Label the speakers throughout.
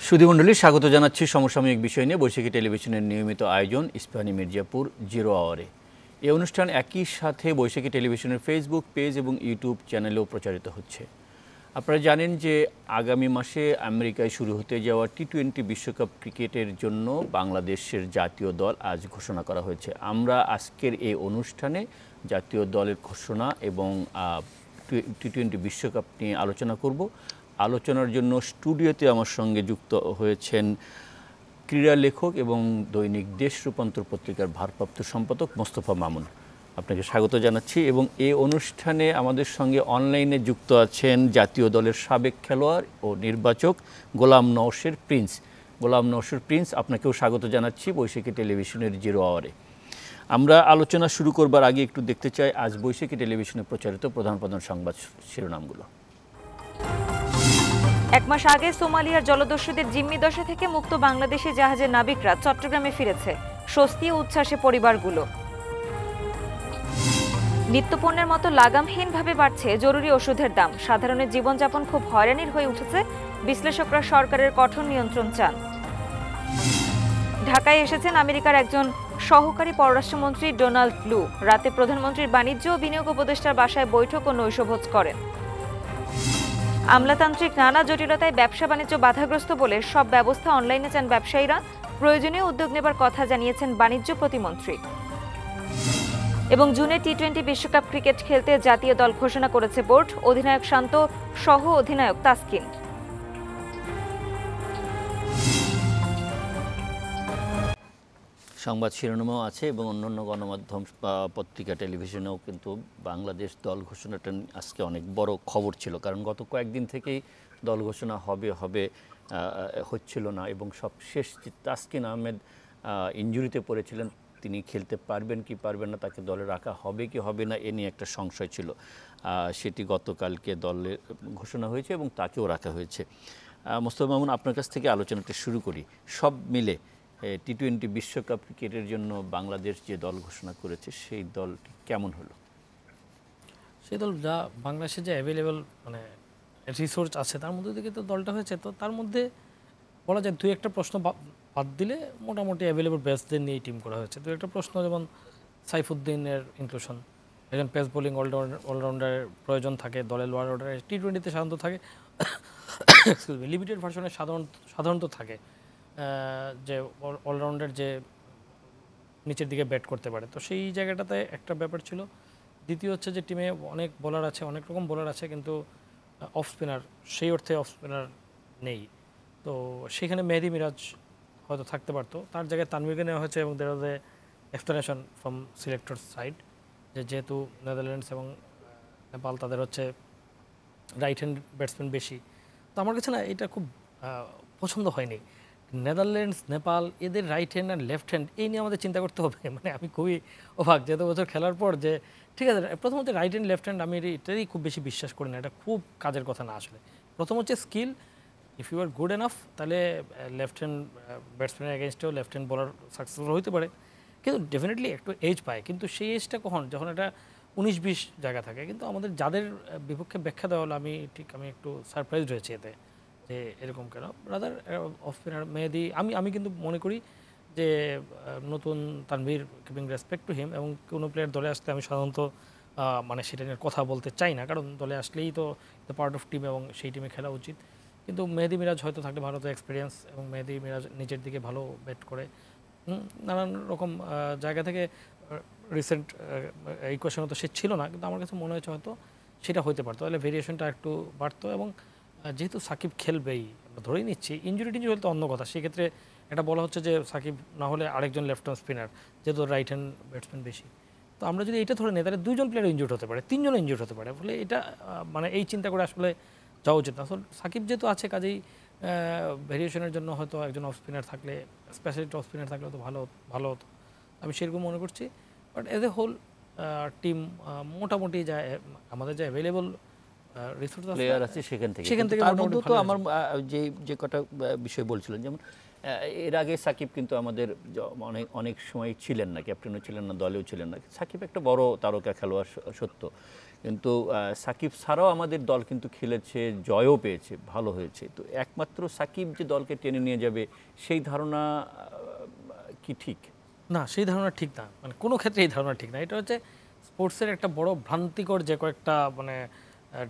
Speaker 1: সুধীমণ্ডলী স্বাগত জানাচ্ছি সমসাময়িক বিষয় নিয়ে বৈশাখী টেলিভিশনের নিয়মিত আয়োজন ইস্পাহানি মির্জাপুর জিরো আওয়ারে। এই অনুষ্ঠান একই সাথে বৈশাখী টেলিভিশনের ফেসবুক পেজ এবং ইউটিউব চ্যানেলেও প্রচারিত হচ্ছে। আপনারা জানেন যে আগামী মাসে আমেরিকায় শুরু হতে যাওয়া টি-20 বিশ্বকাপ ক্রিকেটের জন্য বাংলাদেশের জাতীয় দল আজ ঘোষণা করা হয়েছে। আমরা আজকের এই অনুষ্ঠানে জাতীয় দলের ঘোষণা এবং টি-20 বিশ্বকাপ নিয়ে আলোচনা করব। আলোচনার জন্য স্টুডিওতে আমার সঙ্গে যুক্ত হয়েছেন ক্রীড়া লেখক এবং দৈনিক দেশ রূপান্তর পত্রিকার ভারপ্রাপ্ত সম্পাদক মোস্তফা মামুন। আপনাকে স্বাগত জানাচ্ছি এবং এই অনুষ্ঠানে আমাদের সঙ্গে অনলাইনে যুক্ত আছেন জাতীয় দলের সাবেক খেলোয়াড় ও নির্বাচক গোলাম নওশের প্রিন্স। গোলাম নওশের প্রিন্স, আপনাকেও স্বাগত জানাচ্ছি বৈশাখী টেলিভিশনের জিরো আওয়ারে। আমরা আলোচনা শুরু করবার আগে একটু দেখতে চাই আজ বৈশাখী টেলিভিশনে প্রচারিত প্রধান প্রধান সংবাদ শিরোনামগুলো।
Speaker 2: এক মাস আগে সোমালিয়ার জলদস্যুদের জিম্মি দশা থেকে মুক্ত বাংলাদেশি জাহাজের নাবিকরা চট্টগ্রামে ফিরেছে। স্বস্তি ও উচ্ছ্বাসে পরিবারগুলো। নিত্যপণ্যের মতো লাগামহীনভাবে বাড়ছে জরুরি ওষুধের দাম। সাধারণের জীবনযাপন খুব হয়রানির হয়ে উঠেছে। বিশ্লেষকরা সরকারের কঠোর নিয়ন্ত্রণ চান। ঢাকায় এসেছেন আমেরিকার একজন সহকারী পররাষ্ট্রমন্ত্রী ডোনাল্ড লু। রাতে প্রধানমন্ত্রীর বাণিজ্য ও বিনিয়োগ উপদেষ্টার বাসায় বৈঠক ও নৈশভোজ করেন। আমলাতান্ত্রিক নানা জটিলতায় ব্যবসা বাণিজ্য বাধাগ্রস্ত বলে সব ব্যবস্থা অনলাইনে চান ব্যবসায়ীরা। প্রয়োজনীয় উদ্যোগ নেবার কথা জানিয়েছেন বাণিজ্য প্রতিমন্ত্রী। এবং জুনে টি-20 বিশ্বকাপ ক্রিকেট খেলতে জাতীয় দল ঘোষণা করেছে বোর্ড। অধিনায়ক শান্ত সহ অধিনায়ক তাসকিন।
Speaker 1: সংবাদ শিরোনামও আছে এবং অন্যান্য গণমাধ্যম পত্রিকা টেলিভিশনেও কিন্তু বাংলাদেশ দল ঘোষণাটা আজকে অনেক বড় খবর ছিল, কারণ গত কয়েকদিন থেকেই দল ঘোষণা হচ্ছিল না এবং সব শেষ তাসকিন আহমেদ ইনজুরিতে পড়েছিলেন। তিনি খেলতে পারবেন কি পারবেন না, তাকে দলে রাখা হবে কি হবে না এ নিয়ে একটা সংশয় ছিল। সেটি গতকালকে দলে ঘোষণা হয়েছে এবং তাকেও রাখা হয়েছে। মোস্তফা মামুন, আপনার কাছ থেকে আলোচনাটা শুরু করি। সব মিলে টি-20 বিশ্বকাপ ক্রিকেটের জন্য বাংলাদেশ যে দল ঘোষণা করেছে সেই দলটি কেমন হলো?
Speaker 3: সেই দল যা বাংলাদেশে যে অ্যাভেলেবল মানে রিসোর্স আছে তার মধ্যে থেকে তো দলটা হয়েছে, তো তার মধ্যে বলা যায় দুই একটা প্রশ্ন বাদ দিলে মোটামুটি অ্যাভেলেবল ব্যাটসদের নিয়েই টিম করা হয়েছে। দুই একটা প্রশ্ন যেমন সাইফুদ্দিনের ইনক্লুশন, একজন পেস বোলিং অলরাউন্ডারের প্রয়োজন থাকে দলের লোয়ার অর্ডারে। টি-20তে সাধারণত থাকে, লিমিটেড ভার্সনে সাধারণত থাকে যে অলরাউন্ডার যে নিচের দিকে ব্যাট করতে পারে, তো সেই জায়গাটাতে একটা ব্যাপার ছিল। দ্বিতীয় হচ্ছে যে টিমে অনেক বোলার আছে, অনেক রকম বোলার আছে, কিন্তু অফ স্পিনার সেই অর্থে অফ স্পিনার নেই। তো সেখানে মেহেদী মিরাজ হয়তো থাকতে পারতো, তার জায়গায় তানভীরকে নেওয়া হয়েছে এবং দের ওয়াজ এক্সপ্লেনেশন ফ্রম সিলেক্টর সাইড যেহেতু নেদারল্যান্ডস এবং নেপাল তাদের হচ্ছে রাইট হ্যান্ড ব্যাটসম্যান বেশি। তো আমার কাছে না এটা খুব পছন্দ হয়নি। নেদারল্যান্ডস, নেপাল, এদের রাইট হ্যান্ড আর লেফট হ্যান্ড এই নিয়ে আমাদের চিন্তা করতে হবে। মানে আমি খুবই অবাক যেহেতু বছর খেলার পর যে ঠিক আছে, প্রথমত রাইট হ্যান্ড লেফট হ্যান্ড আমি এটাই খুব বেশি বিশ্বাস করি না, এটা খুব কাজের কথা না। আসলে প্রথম হচ্ছে skill, if you are good enough তাহলে লেফট হ্যান্ড ব্যাটসম্যানের এগেনস্টেও লেফট হ্যান্ড বোলার সাকসেসফুল হতে পারে, কিন্তু ডেফিনেটলি একটু এজ পায়। কিন্তু সেই এজটা কখন, যখন এটা 19-20 জায়গা থাকে। কিন্তু আমাদের যাদের বিপক্ষে ব্যাখ্যা দেওয়া হলো আমি একটু সারপ্রাইজড হয়েছি এতে যে এরকম কেন। রাদার অফ স্পিনার মেহেদী আমি কিন্তু মনে করি যে নতুন Tanvir, keeping respect to him, এবং কোনো প্লেয়ার দলে আসলে আমি সাধারণত মানে সেটা নিয়ে কথা বলতে চাই না, কারণ দলে আসলেই তো পার্ট অফ টিম এবং সেই টিমে খেলা উচিত। কিন্তু মেহেদী মিরাজ হয়তো থাকলে ভালো তো এক্সপিরিয়েন্স, এবং মেহেদী মিরাজ নিচের দিকে ভালো ব্যাট করে নানান রকম জায়গা থেকে। রিসেন্ট এই কোয়েশনে তো সে ছিল না, কিন্তু আমার কাছে মনে হয়েছে হয়তো সেটা হতে পারতো, তাহলে ভেরিয়েশনটা একটু বাড়তো। এবং যেহেতু সাকিব খেলবেই আমরা ধরেই নিচ্ছি, ইঞ্জুরি হলে তো অন্য কথা। সেক্ষেত্রে এটা বলা হচ্ছে যে সাকিব না হলে আরেকজন লেফট আর্ম স্পিনার, যেহেতু রাইট হ্যান্ড ব্যাটসম্যান বেশি। তো আমরা যদি এটা ধরে নিই তাহলে দুজন প্লেয়ার ইনজুর্ড হতে পারে, তিনজন ইনজুর্ড হতে পারে। ফলে এটা মানে এই চিন্তা করে আসলে যাওয়া উচিত না। আসলে সাকিব যেহেতু আছে কাজেই ভেরিয়েশনের জন্য হয়তো একজন অফ স্পিনার থাকলে, স্পেশালিস্ট অফ স্পিনার থাকলে তো ভালো হতো, আমি সেরকম মনে করছি। But as a whole team মোটামুটি যা আমাদের যা অ্যাভেলেবল রিসোর্স
Speaker 1: প্লেয়ার আছে সেখান থেকে। তার মধ্যে তো আমার যে কটা বিষয় বলছিলেন, যেমন এর আগে সাকিব কিন্তু আমাদের অনেক অনেক সময় ছিলেন না, ক্যাপ্টেনও ছিলেন না, দলেও ছিলেন না। সাকিব একটা বড় তারকা খেলোয়াড় সত্য, কিন্তু সাকিব ছাড়াও আমাদের দল কিন্তু খেলেছে, জয়ও পেয়েছে, ভালো হয়েছে। তো একমাত্র সাকিব যে দলকে টেনে নিয়ে যাবে সেই ধারণা কি ঠিক?
Speaker 3: না, সেই ধারণা ঠিক না, মানে কোনো ক্ষেত্রে এই ধারণা ঠিক না। এটা হচ্ছে স্পোর্টসের একটা বড় ভ্রান্তিকর যে কয়েকটা মানে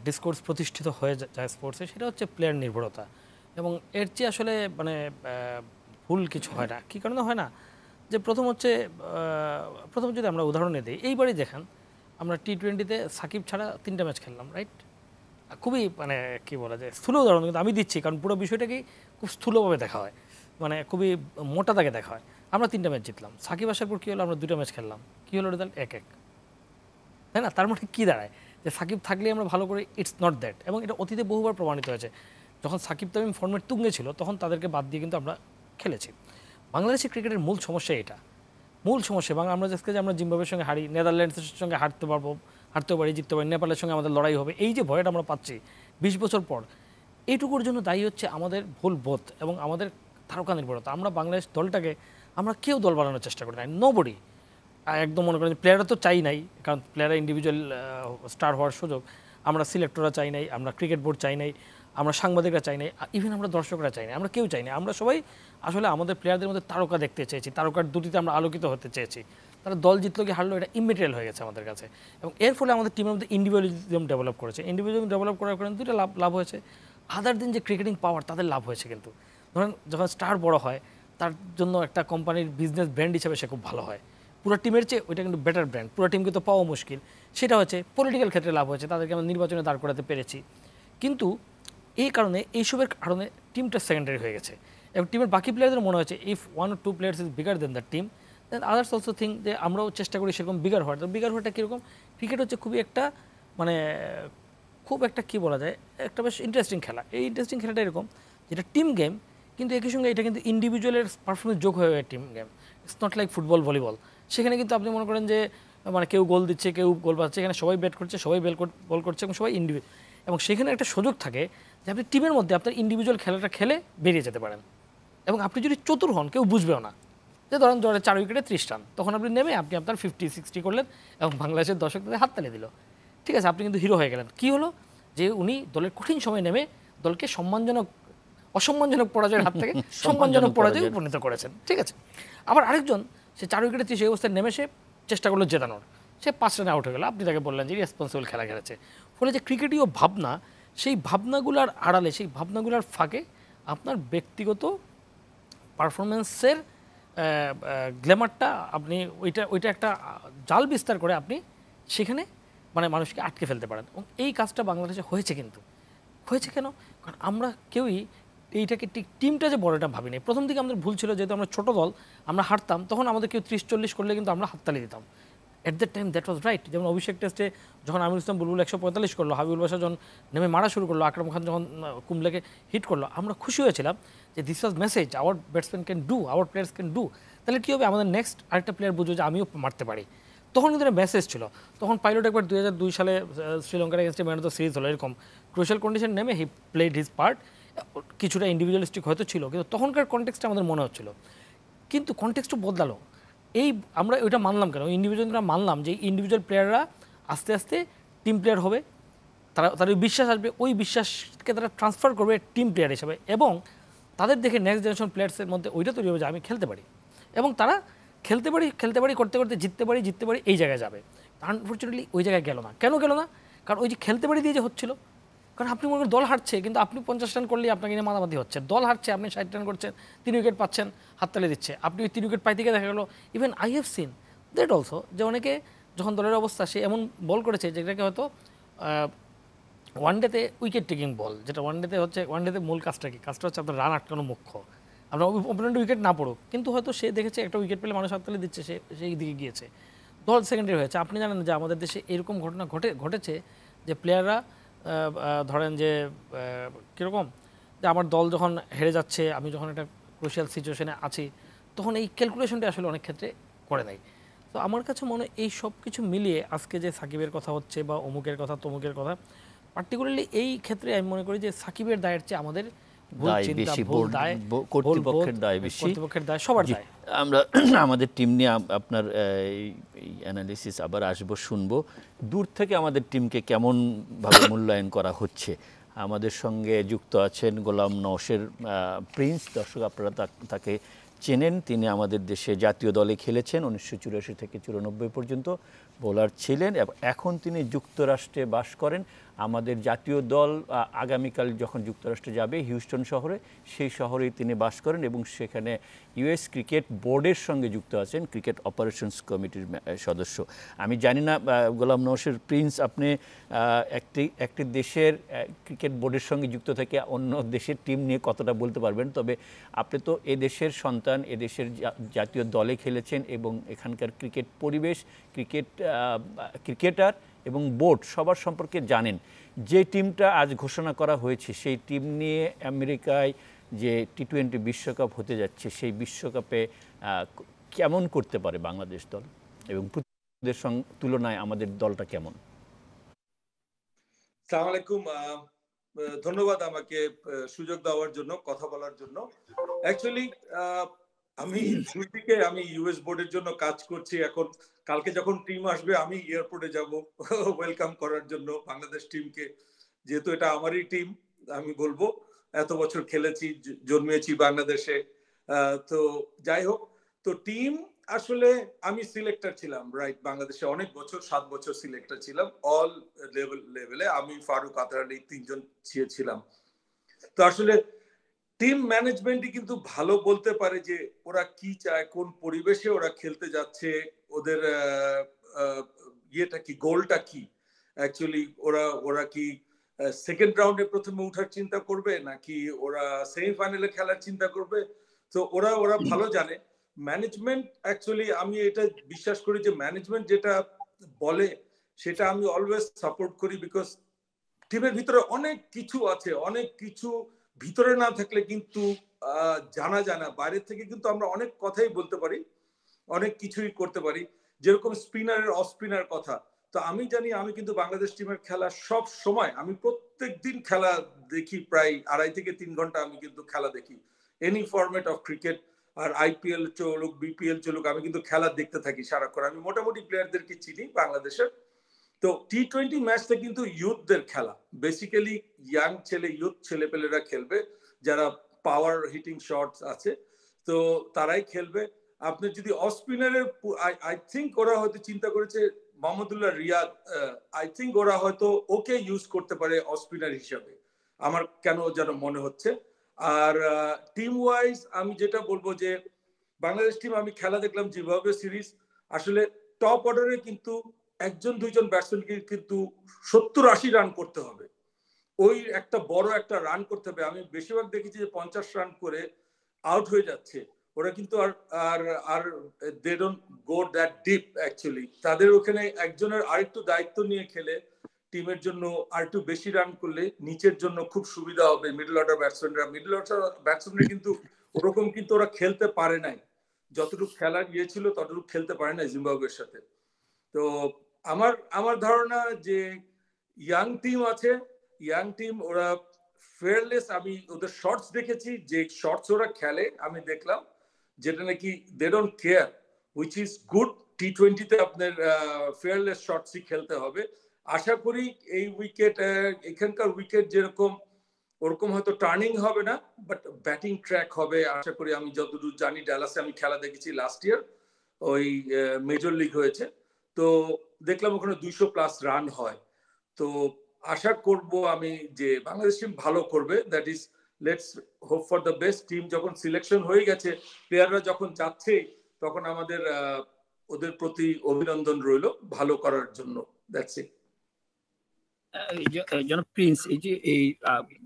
Speaker 3: ডিসকোর্স প্রতিষ্ঠিত হয়ে যায় স্পোর্টসে, সেটা হচ্ছে প্লেয়ার নির্ভরতা। এবং এর চেয়ে আসলে মানে ভুল কিছু হয় না। কী কারণে হয় না? যে প্রথম যদি আমরা উদাহরণে দিই, এইবারই দেখেন আমরা টি-20-তে সাকিব ছাড়া 3টা ম্যাচ খেললাম, রাইট? খুবই মানে কী বলা যায়, স্থূল উদাহরণ কিন্তু আমি দিচ্ছি, কারণ পুরো বিষয়টাকেই খুব স্থূলভাবে দেখা হয়, মানে খুবই মোটা দাগে দেখা হয়। আমরা 3টা ম্যাচ জিতলাম, সাকিব আসার পর কী হলো, আমরা 2টা ম্যাচ খেললাম, কী হলো রেজাল্ট? 1-1, তাই না? তার মানে কী দাঁড়ায় যে সাকিব থাকলেই আমরা ভালো করে, ইটস নট দ্যাট। এবং এটা অতীতে বহুবার প্রমাণিত হয়েছে। যখন সাকিব তামিম ফর্মেট তুঙ্গে ছিল তখন তাদেরকে বাদ দিয়ে কিন্তু আমরা খেলেছি। বাংলাদেশের ক্রিকেটের মূল সমস্যা এটা, মূল সমস্যা। এবং আমরা আজকে যে আমরা জিম্বাবুয়ের সঙ্গে হারি, নেদারল্যান্ডসের সঙ্গে হারতে পারি, জিততে পারি, নেপালের সঙ্গে আমাদের লড়াই হবে, এই যে ভয়টা আমরা পাচ্ছি 20 বছর পর, এইটুকুর জন্য দায়ী হচ্ছে আমাদের ভুল বোধ এবং আমাদের তারকা নির্ভরতা। আমরা বাংলাদেশ দলটাকে আমরা কেউ দল বানানোর চেষ্টা করি নাই, নোবডি। একদম মনে করেন প্লেয়াররা তো চাই নাই, কারণ প্লেয়াররা ইন্ডিভিজুয়াল স্টার হওয়ার সুযোগ, আমরা সিলেক্টররা চাই নাই, আমরা ক্রিকেট বোর্ড চাই নাই, আমরা সাংবাদিকরা চাই নাই, ইভেন আমরা দর্শকরা চাই নাই, আমরা কেউ চাই নাই। আমরা সবাই আসলে আমাদের প্লেয়ারদের মধ্যে তারকা দেখতে চেয়েছি, তারকার দুটিতে আমরা আলোকিত হতে চেয়েছি। তারা দল জিতলো কি হারলো এটা ইমেটেরিয়াল হয়ে গেছে আমাদের কাছে। এবং এর ফলে আমাদের টিমের মধ্যে ইন্ডিভিজুয়ালিজম ডেভেলপ করেছে। ইন্ডিভিজুয়ালিজম ডেভেলপ করার কারণে দুটো লাভ হয়েছে। আদার দিন যে ক্রিকেটিং পাওয়ার, তাদের লাভ হয়েছে। কিন্তু ধরেন যখন স্টার বড় হয়, তার জন্য একটা কোম্পানির বিজনেস ব্র্যান্ড হিসেবে সে খুব ভালো হয়, পুরো টিমের চেয়ে ওইটা কিন্তু বেটার ব্র্যান্ড, পুরো টিমকে তো পাওয়া মুশকিল। সেটা হচ্ছে পলিটিক্যাল ক্ষেত্রে লাভ হয়েছে, তাদেরকে আমরা নির্বাচনে দাঁড় করাতে পেরেছি। কিন্তু এই কারণে, এইসবের কারণে টিমটা সেকেন্ডারি হয়ে গেছে এবং টিমের বাকি প্লেয়ারদের মনে হচ্ছে if 1 or 2 players is bigger than the team, then others also think যে আমরাও চেষ্টা করি সেরকম বিগার হওয়ার। তো বিগার হওয়াটা কীরকম? ক্রিকেট হচ্ছে খুবই একটা মানে খুব একটা কী বলা যায়, একটা বেশ ইন্টারেস্টিং খেলা। এই ইন্টারেস্টিং খেলাটা এরকম, যেটা টিম গেম, কিন্তু একই সঙ্গে এটা কিন্তু ইন্ডিভিজুয়ালের পারফরমেন্স যোগ হয়ে team game. It's not like football, volleyball. সেখানে কিন্তু আপনি মনে করেন যে মানে কেউ গোল দিচ্ছে, কেউ গোল পাচ্ছে, এখানে সবাই ব্যাট করছে, সবাই বল করছে এবং সবাই এবং সেখানে একটা সুযোগ থাকে যে আপনি টিমের মধ্যে আপনার ইন্ডিভিজুয়াল খেলাটা খেলে বেরিয়ে যেতে পারেন। এবং আপনি যদি চতুর হন, কেউ বুঝবেও না। যে ধরেন 4 উইকেটে 30 রান, তখন আপনি নেমে আপনি আপনার 50-60 করলেন এবং বাংলাদেশের দর্শকদের হাততালি দিল, ঠিক আছে, আপনি কিন্তু হিরো হয়ে গেলেন। কী হলো? যে উনি দলের কঠিন সময় নেমে দলকে অসম্মানজনক পরাজয়ের হাত থেকে সম্মানজনক পরাজয়ে উপনীত করেছেন, ঠিক আছে। আবার আরেকজন, সে 4 উইকেটে 30 অবস্থায় নেমে সে চেষ্টা করলো জেতানোর, সে 5 রানে আউট হয়ে গেল, আপনি তাকে বললেন যে রেসপন্সিবল খেলা খেলেছে। ফলে যে ক্রিকেটীয় ভাবনা, সেই ভাবনাগুলার আড়ালে, সেই ভাবনাগুলার ফাঁকে আপনার ব্যক্তিগত পারফরমেন্সের গ্ল্যামারটা আপনি ওইটা একটা জাল বিস্তার করে আপনি সেখানে মানে মানুষকে আটকে ফেলতে পারেন। এবং এই কাজটা বাংলাদেশে হয়েছে। কিন্তু হয়েছে কেন? কারণ আমরা কেউই এইটাকে ঠিক টিমটা যে বড়টা ভাবি নাই। প্রথম দিকে আমাদের ভুল ছিল, যেহেতু আমরা ছোটো দল, আমরা হারতাম, তখন আমাদের কেউ 30-40 করলে কিন্তু আমরা হাততালি দিতাম। At that time that was right. যেমন অভিষেক টেস্টে যখন আমির ইসলাম বুলবুল 145 করলো, হাবিবুল বাশা যখন নেমে মারা শুরু করলো, আকরাম খান যখন কুমলেকে হিট করলো, আমরা খুশি হয়েছিলাম যে this was message, our batsman can do, our players can do. তাহলে কী হবে? আমাদের নেক্সট আরেকটা প্লেয়ার বুঝবে যে আমিও মারতে পারি। তখন কিন্তু একটা মেসেজ ছিল। তখন পাইলট একবার 2002 সালে শ্রীলঙ্কার এগেনস্টে ম্যান অফ দ্য সিরিজ হলো, এরকম ক্রুশিয়াল কন্ডিশন নেমে হি প্লেড হিজ পার্ট। কিছুটা ইন্ডিভিজুয়ালিস্টিক হয়তো ছিল, কিন্তু তখনকার কনটেক্সটে আমাদের মনে হচ্ছিল। কিন্তু কনটেক্সটও বদলালো। আমরা ওইটা মানলাম কেন? ইন্ডিভিজুয়ালরা মানলাম যে ইন্ডিভিজুয়াল প্লেয়াররা আস্তে আস্তে টিম প্লেয়ার হবে, তাদের বিশ্বাস আসবে, ওই বিশ্বাসকে তারা ট্রান্সফার করবে টিম প্লেয়ার হিসেবে, এবং তাদের দেখে নেক্সট জেনারেশন প্লেয়ার্সের মধ্যে ওইটা তৈরি হবে যে আমি খেলতে পারি, এবং তারা খেলতে পারি করতে করতে জিততে পারি এই জায়গায় যাবে। আনফর্চুনেটলি ওই জায়গায় গেল না। কেন গেল না? কারণ ওই যে খেলতে পারি দিয়ে যে হচ্ছিল, কারণ আপনি মনে করেন দল হারছে, কিন্তু আপনি 50 রান করলেই আপনাকে নিয়ে মাতামাতি হচ্ছে। দল হারছে, আপনি 60 রান করছেন, 3 উইকেট পাচ্ছেন, হাততালি দিচ্ছে। আপনি ওই 3 উইকেট পাইতে গিয়ে দেখা গেলো, even I have seen that also, যে অনেকে যখন দলের অবস্থা, সে এমন বল করেছে যেটাকে হয়তো ওয়ানডেতে উইকেট টেকিং বল, যেটা ওয়ানডেতে মূল কাজটা কি? কাজটা হচ্ছে আপনার রান আটকানো মুখ্য। আপনার অপোনেন্ট উইকেট না পড়ুক, কিন্তু হয়তো সে দেখেছে একটা উইকেট পেলে মানুষ হাততালি দিচ্ছে, সে সেই দিকে গিয়েছে, দল সেকেন্ডারি হয়েছে। আপনি জানেন যে আমাদের দেশে এরকম ঘটনা ঘটেছে যে প্লেয়াররা ধরেন যে কীরকম, যে আমার দল যখন হেরে যাচ্ছে, আমি যখন একটা ক্রুশিয়াল সিচুয়েশনে আছি, তখন এই ক্যালকুলেশনটা আসলে অনেক ক্ষেত্রে করে দেয়। তো আমার কাছে মনে হয় এই সব কিছু মিলিয়ে আজকে যে সাকিবের কথা হচ্ছে বা অমুকের কথা তমুকের কথা, পার্টিকুলারলি এই ক্ষেত্রে আমি মনে করি যে সাকিবের দায়ের চেয়ে আমাদের ভুল
Speaker 1: দায়
Speaker 3: চিন্তা,
Speaker 1: বেশি,
Speaker 3: ভুল দায়, ভুল বোধ,
Speaker 1: কর্তৃপক্ষের দায় বেশি।
Speaker 3: কর্তৃপক্ষের দায়, সবার
Speaker 1: জি,
Speaker 3: দায়।
Speaker 1: আমরা আমাদের টিম নিয়ে আপনার এই অ্যানালিসিস আবার আসবো, শুনবো দূর থেকে আমাদের টিমকে কেমনভাবে মূল্যায়ন করা হচ্ছে। আমাদের সঙ্গে যুক্ত আছেন গোলাম নওশের প্রিন্স। দর্শক আপনারা তাকে চেনেন, তিনি আমাদের দেশে জাতীয় দলে খেলেছেন 1984 থেকে 94 পর্যন্ত বোলার ছিলেন। এখন তিনি যুক্তরাষ্ট্রে বাস করেন। আমাদের জাতীয় দল আগামীকাল যখন যুক্তরাষ্ট্রে যাবে হিউস্টন শহরে, সেই শহরেই তিনি বাস করেন এবং সেখানে ইউএস ক্রিকেট বোর্ডের সঙ্গে যুক্ত আছেন, ক্রিকেট অপারেশনস কমিটির সদস্য। আমি জানি না গোলাম নওশের প্রিন্স, আপনি একটি দেশের ক্রিকেট বোর্ডের সঙ্গে যুক্ত থেকে অন্য দেশের টিম নিয়ে কতটা বলতে পারবেন, তবে আপনি তো এ দেশের সন্তান, এ দেশের জাতীয় দলে খেলেছেন এবং এখানকার ক্রিকেট পরিবেশ, ক্রিকেটার এবং বোর্ড সবার সম্পর্কে জানেন। যে টিমটা আজ ঘোষণা করা হয়েছে সেই টিম নিয়ে আমেরিকায় যে টি-20 বিশ্বকাপ হতে যাচ্ছে, সেই বিশ্বকাপে কেমন করতে পারে বাংলাদেশ দল এবং প্রতিপক্ষদের তুলনায় আমাদের দলটা কেমন?
Speaker 4: আসসালামু আলাইকুম, ধন্যবাদ আমাকে সুযোগ দেওয়ার জন্য, কথা বলার জন্য। অ্যাকচুয়ালি আমি দুদিকে আমি ইউএস বোর্ডের জন্য কাজ করছি। এখন কালকে যখন টিম আসবে আমি এয়ারপোর্টে যাব ওয়েলকাম করার জন্য বাংলাদেশ টিমকে, যেহেতু এটা আমারই টিম। আমি বলবো এত বছর খেলেছি, জন্মেছি বাংলাদেশে। তো যাই হোক, তো টিম আসলে আমি সিলেক্টর ছিলাম, রাইট? বাংলাদেশে অনেক বছর, 7 বছর সিলেক্টর ছিলাম অল লেভেলে। আমি, ফারুক, আতর আলী 3 জন ছিলাম। তো আসলে টিম ম্যানেজমেন্টই কিন্তু ভালো বলতে পারে যে ওরা কি চায়, কোন পরিবেশে ওরা খেলতে যাচ্ছে, ওদের ইয়েটা কি, গোলটা কি। অ্যাকচুয়ালি ওরা কি সেকেন্ড রাউন্ডে প্রথমে উঠার চিন্তা করবে, নাকি ওরা সেমিফাইনালে খেলার চিন্তা করবে। তো ওরা ভালো জানে। ম্যানেজমেন্ট অ্যাকচুয়ালি আমি এটা বিশ্বাস করি যে ম্যানেজমেন্ট যেটা বলে সেটা আমি অলওয়েজ সাপোর্ট করি, বিকজ টিমের ভিতরে অনেক কিছু আছে, অনেক কিছু ভিতরে না থাকলে কিন্তু জানা যায় না। বাইরে থেকে কিন্তু আমরা অনেক কথাই বলতে পারি, অনেক কিছুই করতে পারি, যেরকম স্পিনারের অফ স্পিনার কথা। তো আমি জানি, আমি কিন্তু বাংলাদেশ টিমের খেলা সব সময়, আমি প্রত্যেক দিন খেলা দেখি, প্রায় 2.5 থেকে 3 ঘন্টা আমি কিন্তু খেলা দেখি, এনি ফরম্যাট অফ ক্রিকেট। আর আইপিএল চলুক, বিপিএল চলুক, আমি কিন্তু খেলা দেখতে থাকি সারাক্ষণ। আমি মোটামুটি প্লেয়ারদেরকে চিনি বাংলাদেশের। তো টি-20 ম্যাচটা কিন্তু ইউথদের খেলা, বেসিক্যালি ইয়াং ইউথ ছেলেপেলেরা খেলবে, যারা পাওয়ার হিটিং শটস আছে, তো তারাই খেলবে। আপনি যদি অফ স্পিনারের, আই থিঙ্ক ওরা হয়তো চিন্তা করেছে মোহাম্মদুল্লাহ রিয়াদ, আই থিঙ্ক ওরা হয়তো ওকে ইউজ করতে পারে অফ স্পিনার হিসাবে, আমার কেন যেন মনে হচ্ছে। আর টিম ওয়াইজ আমি যেটা বলবো যে বাংলাদেশ টিম, আমি খেলা দেখলাম জিম্বাবুয়ে সিরিজ, আসলে টপ অর্ডারে কিন্তু 1-2 ব্যাটসম্যানকে কিন্তু 70-80 রান করতে হবে, ওই একটা বড় একটা রান করতে হবে। আমি বেশিরভাগ দেখেছি যে 50 রান করে আউট হয়ে যাচ্ছে ওরা, কিন্তু আর আর আর they don't go that deep actually. তাদের ওখানে একজনের আরেকটু দায়িত্ব নিয়ে খেলে টিমের জন্য আরেকটু বেশি রান করলে নিচের জন্য খুব সুবিধা হবে। মিডল অর্ডার ব্যাটসম্যানরা কিন্তু ওরকম কিন্তু ওরা খেলতে পারে নাই, যতটুকু খেলা গিয়েছিল ততটুকু খেলতে পারে নাই জিম্বাবুয়ের সাথে। তো আমার ধারণা যে ইয়াং টিম আছে, ইয়াং টিম ওরা ফেয়ারলেস। আমি ওদের শর্টস দেখেছি, যে শর্টস ওরা খেলে আমি দেখলাম, যেটা নাকি they don't care, which is good. টি-20 তে আপনার ফেয়ারলেস শর্টসই খেলতে হবে। আশা করি এই উইকেট, এখানকার উইকেট যেরকম, ওরকম হয়তো টার্নিং হবে না, বাট ব্যাটিং ট্র্যাক হবে আশা করি। আমি যতদূর জানি, ডালাসে আমি খেলা দেখেছি লাস্ট ইয়ার, ওই মেজর লিগ হয়েছে, তো দেখলাম ওখানে 200+ রান হয়। তো আশা করব আমি যে বাংলাদেশ টিম ভালো করবে। That is, let's hope for the best. Team যখন সিলেকশন হয়ে গেছে, প্লেয়াররা যখন যাচ্ছে, তখন আমাদের ওদের প্রতি অভিনন্দন রইল ভালো করার জন্য। That's it.
Speaker 1: জনাব প্রিন্স, এই যে এই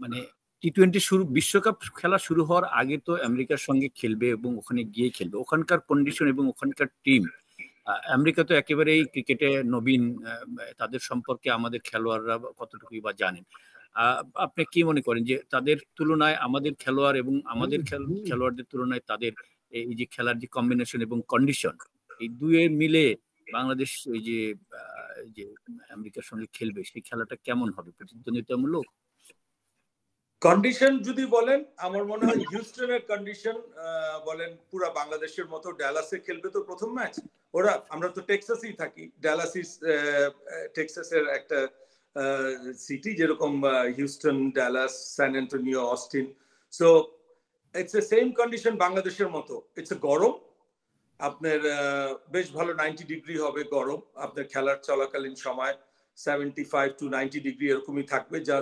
Speaker 1: মানে টি-20 বিশ্বকাপ খেলা শুরু হওয়ার আগে তো আমেরিকার সঙ্গে খেলবে এবং ওখানে গিয়ে খেলবে, ওখানকার কন্ডিশন এবং ওখানকার টিম, আমেরিকা তো একেবারেই ক্রিকেটে নবীন, তাদের সম্পর্কে আমাদের খেলোয়াড়রা কতটুকুই বা জানেন। আপনি কি মনে করেন যে তাদের তুলনায় আমাদের খেলোয়াড় এবং আমাদের খেলোয়াড়দের তুলনায় তাদের এই যে খেলার যে কম্বিনেশন এবং কন্ডিশন, এই দুয়ে মিলে বাংলাদেশ ওই যে আমেরিকার সঙ্গে খেলবে, সেই খেলাটা কেমন হবে? প্রতিদ্বন্দ্বিতামূলক?
Speaker 4: কন্ডিশন যদি বলেন, আমার মনে হয় হিউস্টনের কন্ডিশন বলেন পুরা বাংলাদেশের মতো ডালাসে খেলবে তো প্রথম ম্যাচ। আমরা তো টেক্সাসেই থাকি, ডালাস ইজ টেক্সাসের একটা সিটি, যেরকম Houston, Dallas, San Antonio, Austin. So it's a same condition বাংলাদেশের মতো। ইটস এ গরম, আপনার বেশ ভালো 90 ডিগ্রি হবে গরম আপনার খেলার চলাকালীন সময়, 75 to 90 ডিগ্রি এরকমই থাকবে যা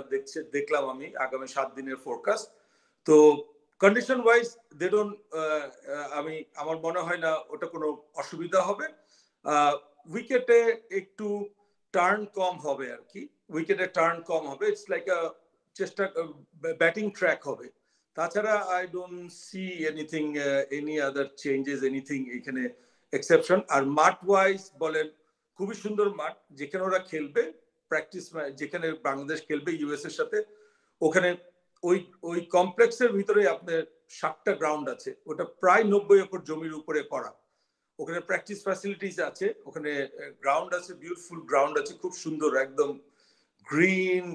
Speaker 4: দেখলাম আমি আগামী 7 দিনের ফোরকাস্ট। তো কন্ডিশন ওয়াইজ দে ডোন্ট, আমার মনে হয় না ওটা কোনো অসুবিধা হবে। উইকেটে একটু টার্ন কম হবে আর কি, উইকেটে টার্ন কম হবে। ইটস লাইক চেষ্টা ব্যাটিং ট্র্যাক হবে। তাছাড়া I don't see anything, any other changes, anything এখানে এক্সেপশন। আর মাঠ ওয়াইজ বলেন খুবই সুন্দর মাঠ, যেখানে ওরা খেলবে প্র্যাকটিস, যেখানে বাংলাদেশ খেলবে ইউএস এর সাথে, ওখানে ওই কমপ্লেক্সের ভিতরে আপনার 7টা গ্রাউন্ড আছে। ওটা প্রায় 90 একর জমির উপরে করা। ওখানে প্র্যাকটিস ফ্যাসিলিটিস আছে, ওখানে গ্রাউন্ড আছে, বিউটিফুল গ্রাউন্ড আছে, খুব সুন্দর, একদম গ্রিন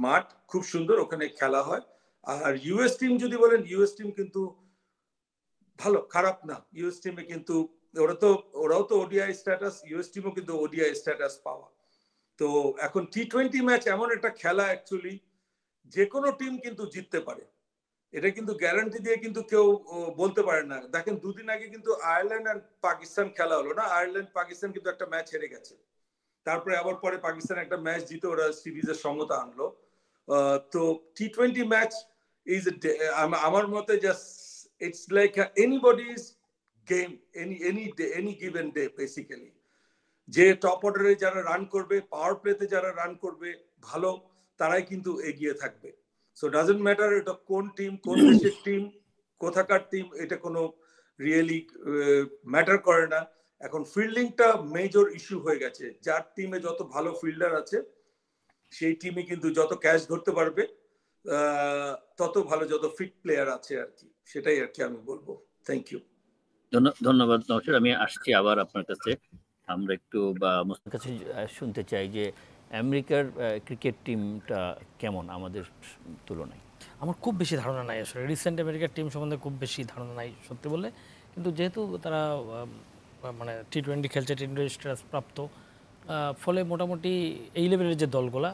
Speaker 4: মাঠ, খুব সুন্দর, ওখানে খেলা হয়। আর ইউএস টিম যদি বলেন, ইউএস টিম কিন্তু ভালো, খারাপ না। ইউএস টিমে কিন্তু ওরাও তো ওডিআই স্ট্যাটাস, ইউএস টিমও কিন্তু ওডিআই স্ট্যাটাস পাওয়া। তো এখন টি-20 ম্যাচ এমন একটা খেলা অ্যাকচুয়ালি যে কোনো টিম কিন্তু জিততে পারে, এটা কিন্তু গ্যারান্টি দিয়ে কিন্তু কেউ বলতে পারে না। দেখেন 2 দিন আগে কিন্তু আয়ারল্যান্ড আর পাকিস্তান খেলা হলো না, আয়ারল্যান্ড পাকিস্তান কিন্তু একটা ম্যাচ হেরে গেছে, তারপরে আবার পরে পাকিস্তান একটা ম্যাচ জিতে ওরা সিরিজের সমতা আনলো। তো টি-20 ম্যাচ ইজ আমার মতে just it's like anybody's game, any given day basically. যে টপ অর্ডারে যারা রান করবে, পাওয়ার প্লেতে যারা রান করবে ভালো, তারাই কিন্তু এগিয়ে থাকবে। সো ডাজন্ট ম্যাটার এটা কোন টিম, কোন দেশের টিম, কোথাকার টিম, এটা কোনো রিয়েলি ম্যাটার করে না। এখন ফিল্ডিংটা মেজর ইস্যু হয়ে গেছে। যার টিমে যত ভালো ফিল্ডার আছে সেই টিমই কিন্তু যত ক্যাচ ধরতে পারবে, তত ভালো, যত ফিট প্লেয়ার আছে আর কি, সেটাই আর কি আমি বলবো। Thank you.
Speaker 1: ধন্যবাদ নওশাদ। আমি আসছি আবার আপনার কাছে। আমরা একটু মোস্তার কাছে শুনতে চাই যে আমেরিকার ক্রিকেট টিমটা কেমন আমাদের তুলনায়।
Speaker 3: আমার খুব বেশি ধারণা নাই আসলে, রিসেন্ট আমেরিকার টিম সম্বন্ধে খুব বেশি ধারণা নাই সত্যি বললে। কিন্তু যেহেতু তারা মানে টি-20 খেলছে, টি-20 স্ট্যাটাস প্রাপ্ত, ফলে মোটামুটি এই লেভেলের যে দলগুলা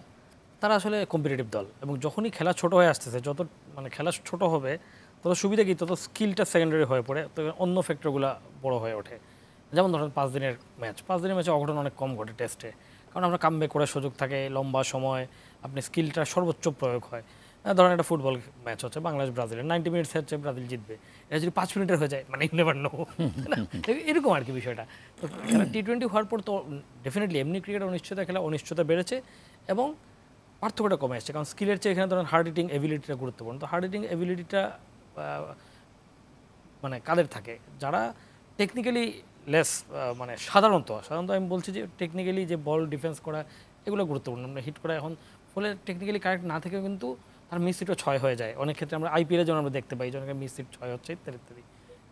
Speaker 3: তারা আসলে কম্পিটিটিভ দল। এবং যখনই খেলা ছোট হয়ে আসতেছে, যত মানে খেলা ছোট হবে তত সুবিধা কি, তত স্কিলটা সেকেন্ডারি হয়ে পড়ে, তো অন্য ফ্যাক্টরগুলো বড় হয়ে ওঠে। যেমন ধরেন 5 দিনের ম্যাচে অঘটন অনেক কম ঘটে টেস্টে, কারণ আমরা কামব্যাক করার সুযোগ থাকে, লম্বা সময় আপনি স্কিলটা সর্বোচ্চ প্রয়োগ হয়। ধরেন একটা ফুটবল ম্যাচ হচ্ছে বাংলাদেশ ব্রাজিলের, 90 মিনিটস হচ্ছে ব্রাজিল জিতবে, এটা যদি 5 মিনিটের হয়ে যায় মানে ইউ নেভার নো, এরকম আর কি বিষয়টা। তো টি-20 হওয়ার পর তো ডেফিনেটলি এমনি ক্রিকেট অনিশ্চয়তা, খেলা অনিশ্চয়তা বেড়েছে এবং পার্থক্যটা কমে আসছে, কারণ স্কিলের চেয়ে এখানে ধরেন হার্ড হিটিং এবিলিটিটা গুরুত্বপূর্ণ। তো হার্ড হিটিং এবিলিটিটা মানে কাদের থাকে, যারা টেকনিক্যালি লেস, মানে সাধারণত আমি বলছি যে টেকনিক্যালি যে বল ডিফেন্স করা এগুলো গুরুত্বপূর্ণ, আমরা হিট করা এখন ফলে টেকনিক্যালি কারেক্ট না থেকেও কিন্তু তার মিস হিটও 6 হয়ে যায় অনেক ক্ষেত্রে। আমরা আইপিএলে যেমন আমরা দেখতে পাই যে অনেকে মিস হিট 6 হচ্ছে ইত্যাদি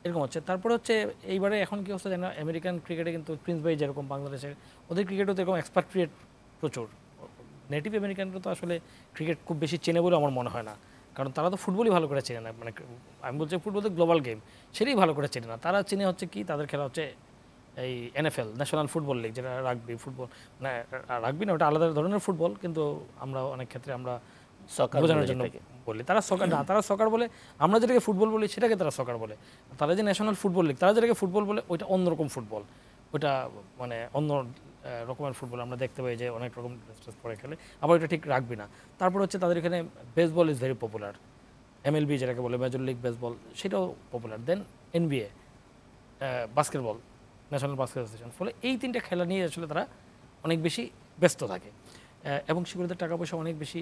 Speaker 3: এরকম হচ্ছে। তারপরে হচ্ছে এইবারে এখন কি হচ্ছে যেন আমেরিকান ক্রিকেটে কিন্তু প্রিন্স ভাই যেরকম বাংলাদেশের, ওদের ক্রিকেটও তো এরকম এক্সপাট্রিয়েট প্রচুর। নেটিভ আমেরিকানরা তো আসলে ক্রিকেট খুব বেশি চেনে বলে আমার মনে হয় না, কারণ তারা তো ফুটবলই ভালো করে চেনে না। মানে আমি বলছি ফুটবল তো গ্লোবাল গেম, সেটাই ভালো করে চেনে না। তারা চেনে হচ্ছে কি, তাদের খেলা হচ্ছে এই NFL, ন্যাশনাল ফুটবল লিগ, যেটা রাগবি ফুটবল, মানে রাগবি না, ওটা আলাদা ধরনের ফুটবল, কিন্তু আমরা অনেক ক্ষেত্রে আমরা বোঝানোর জন্য বলি তারা সকার না, তারা সকার বলে। আমরা যেটাকে ফুটবল বলি সেটাকে তারা সকার বলে। তারা যে ন্যাশনাল ফুটবল লিগ, তারা যেটাকে ফুটবল বলে ওইটা অন্যরকম ফুটবল, ওইটা মানে অন্য রকমের ফুটবল। আমরা দেখতে পাই যে অনেক রকম ড্রেস পরে খেলে, আবার এটা ঠিক রাখবি না। তারপর হচ্ছে তাদের এখানে baseball is very popular, MLB যেটাকে বলে মেজর লিগ বেসবল, সেটাও পপুলার। দেন NBA, basketball, national basket association. ফলে এই 3টে খেলা নিয়ে আসলে তারা অনেক বেশি ব্যস্ত থাকে এবং সেগুলোতে টাকা পয়সা অনেক বেশি।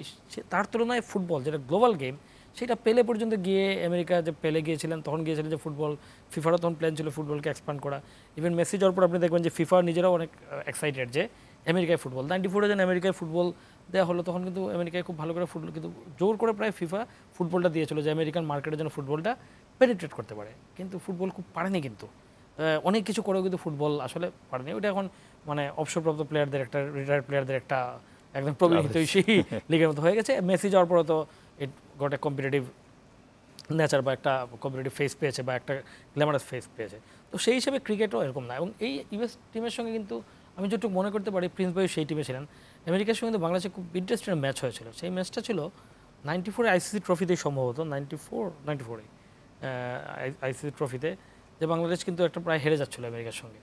Speaker 3: তার তুলনায় ফুটবল যেটা গ্লোবাল গেম, সেটা পেলে পর্যন্ত গিয়ে আমেরিকা যে পেলে গিয়েছিলেন তখন গিয়েছিলেন যে ফুটবল, ফিফারও তখন প্ল্যান ছিল ফুটবলকে এক্সপ্যান্ড করা। ইভেন মেসি যাওয়ার পর আপনি দেখবেন যে ফিফা নিজেরাও অনেক এক্সাইটেড যে আমেরিকায় ফুটবল। 94-এ যখন আমেরিকায় ফুটবল দেওয়া হলো তখন কিন্তু আমেরিকায় খুব ভালো করে ফুটবল, কিন্তু জোর করে প্রায় ফিফা ফুটবলটা দিয়েছিল যে আমেরিকান মার্কেটের জন্য ফুটবলটা পেনিট্রেট করতে পারে, কিন্তু ফুটবল খুব পারেনি। কিন্তু অনেক কিছু করেও কিন্তু ফুটবল আসলে পারেনি। ওটা এখন মানে অবসরপ্রাপ্ত প্লেয়ারদের একটা, রিটায়ার্ড প্লেয়ারদের একটা একদম প্রবীণ হিতৈষী লিগের মতো হয়ে গেছে। মেসি যাওয়ার পরে তো it got a competitive nature বা একটা কম্পিটিটিভ ফেস পেয়েছে বা একটা গ্ল্যামারাস ফেস পেয়েছে। তো সেই হিসেবে ক্রিকেটও এরকম না। এবং এই ইউএস টিমের সঙ্গে কিন্তু আমি যতটুকু মনে করতে পারি প্রিন্স ভাই সেই টিমে ছিলেন। আমেরিকার সঙ্গে কিন্তু বাংলাদেশে খুব ইন্টারেস্টিং ম্যাচ হয়েছিল। সেই ম্যাচটা ছিল 94 আইসিসি ট্রফিতেই সম্ভবত 94 আইসিসি ট্রফিতে, যে বাংলাদেশ কিন্তু একটা প্রায় হেরে যাচ্ছিল আমেরিকার সঙ্গে।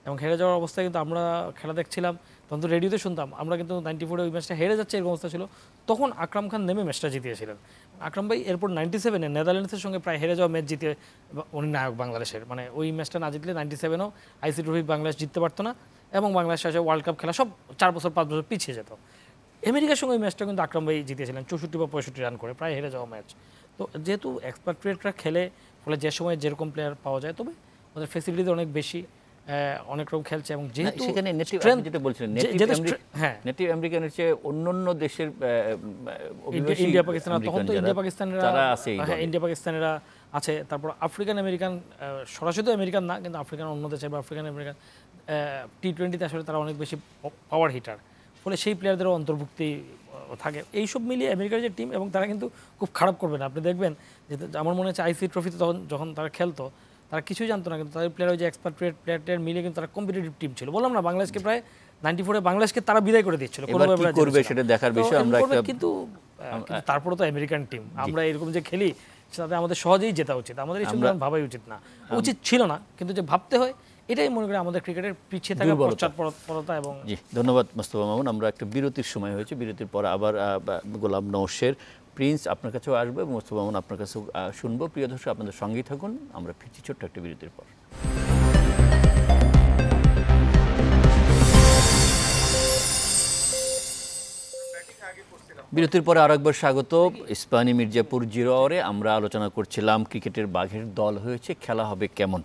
Speaker 3: এবং হেরে যাওয়ার অবস্থায় কিন্তু আমরা খেলা দেখছিলাম, তখন তো রেডিওতে শুনতাম, আমরা কিন্তু 94 ওই ম্যাচটা হেরে যাচ্ছে এরকম অবস্থা ছিল। তখন আকরাম খান নেমে ম্যাচটা জিতিয়েছিলেন। আকরাম ভাই এরপর 97-এ নেদারল্যান্ডসের সঙ্গে প্রায় হেরে যাওয়া ম্যাচ জিতে উনি নায়ক বাংলাদেশের। মানে ওই ম্যাচটা না জিতলে 97-ও আইসিসি ট্রফি বাংলাদেশ জিততে পারতো না এবং বাংলাদেশ আসে ওয়ার্ল্ড কাপ খেলা সব 4 বছর 5 বছর পিছিয়ে যেত। আমেরিকার সঙ্গে ওই ম্যাচটা কিন্তু আকরাম ভাই জিতিয়েছিলেন 64 বা 65 রান করে, প্রায় হেরে যাওয়া ম্যাচ। তো যেহেতু এক্সপার্টরা খেলে, ফলে যে সময় যেরকম প্লেয়ার পাওয়া যায়, তবে ওদের ফেসিলিটি অনেক বেশি, অনেক রকম খেলছে এবং যেহেতু
Speaker 1: সেখানে নেটিভ যেটা বলছিলেন নেটিভ আমেরিকানের চেয়ে অন্যান্য দেশের
Speaker 3: ইন্ডিয়া পাকিস্তান, তখন তো ইন্ডিয়া পাকিস্তানেরা
Speaker 1: আছে,
Speaker 3: ইন্ডিয়া পাকিস্তানেরা আছে। তারপর আফ্রিকান আমেরিকান, সরাসরি তো আমেরিকান না, কিন্তু আফ্রিকান অন্য দেশের বা আফ্রিকান আমেরিকান টি-20তে আসলে তারা অনেক বেশি পাওয়ার হিটার, ফলে সেই প্লেয়ারদেরও অন্তর্ভুক্তি থাকে। এইসব মিলিয়ে আমেরিকার যে টিম, এবং তারা কিন্তু খুব খারাপ করবে না। আপনি দেখবেন যে আমার মনে হচ্ছে আইসিসি ট্রফিতে তখন যখন তারা খেলতো, তারা কিছুই জানতো না, কিন্তু তাদের প্লেয়ার, ওই যে এক্সপার্ট প্লেয়ার মিলিয়ে কিন্তু তারা কম্পিটিটিভ টিম ছিল। বললাম না, বাংলাদেশকে প্রায় 94-এ বাংলাদেশকে তারা বিদায় করে দিচ্ছিল,
Speaker 1: করবে সেটা দেখার বিষয়। আমরা
Speaker 3: কিন্তু তারপরে তো আমেরিকান টিম, আমরা এরকম যে খেলি সাথে আমাদের সহজেই জেতা উচিত, আমাদের এইসব ভাবাই উচিত না, উচিত ছিল না, কিন্তু যে ভাবতে হয় এটাই মনে করি আমাদের ক্রিকেটের পিছিয়ে থাকা পশ্চাৎপরতা। এবং
Speaker 1: জি, ধন্যবাদ মোস্তফা মামুন। আমরা একটা বিরতির সময় হয়েছে, বিরতির পর আবার গোলাম নওশের, প্রিন্স আপনার কাছেও আসবে, মোস্তফা মামুন আপনার কাছেও শুনবো। প্রিয় দর্শক, আপনাদের সঙ্গেই থাকুন, আমরা ফিরছি ছোট্ট একটা বিরতির পর। বিরতির পরে আরেকবার স্বাগত ইস্পাহানি মির্জাপুর জিরো আওয়ারে। আমরা আলোচনা করছিলাম ক্রিকেটের বাঘের দল হয়েছে, খেলা হবে কেমন।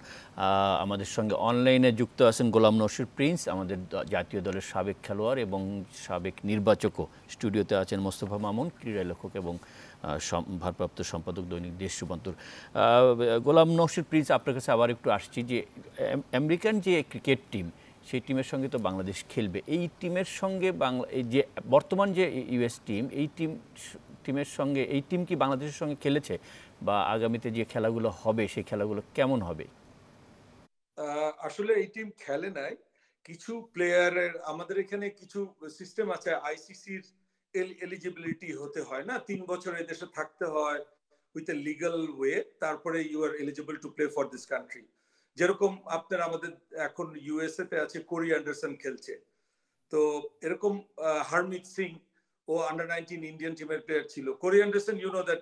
Speaker 1: আমাদের সঙ্গে অনলাইনে যুক্ত আছেন গোলাম নওশের প্রিন্স, আমাদের জাতীয় দলের সাবেক খেলোয়াড় এবং সাবেক নির্বাচকও। স্টুডিওতে আছেন মোস্তফা মামুন, ক্রীড়া লেখক এবং ভারপ্রাপ্ত সম্পাদক দৈনিক দেশ রূপান্তর। গোলাম নওশের প্রিন্স, আপনার কাছে আবার একটু আসছি যে আমেরিকান যে ক্রিকেট টিম, সেই টিমের সঙ্গে তো বাংলাদেশ খেলবে। এই টিমের সঙ্গে এই যে বর্তমান যে ইউএস টিম, এই টিমের সঙ্গে এই টিম কি বাংলাদেশের সঙ্গে খেলেছে, বা আগামীতে যে খেলাগুলো হবে সেই খেলাগুলো কেমন হবে?
Speaker 4: আসলে এই টিম খেলে নাই। কিছু প্লেয়ারের, আমাদের এখানে কিছু সিস্টেম আছে, আইসিসির এলিজিবিলিটি হতে হয় না, 3 বছর এই দেশে থাকতে হয় উইথ এ লিগ্যাল ওয়ে, তারপরে you are eligible to play for this country. যেরকম আপনার আমাদের এখন ইউএসএ তে আছে কোরি অ্যান্ডারসন খেলছে, তো এরকম হারমিত সিং ও আন্ডার-19 ইন্ডিয়ান টিমের প্লেয়ার ছিল। Corey Anderson you know that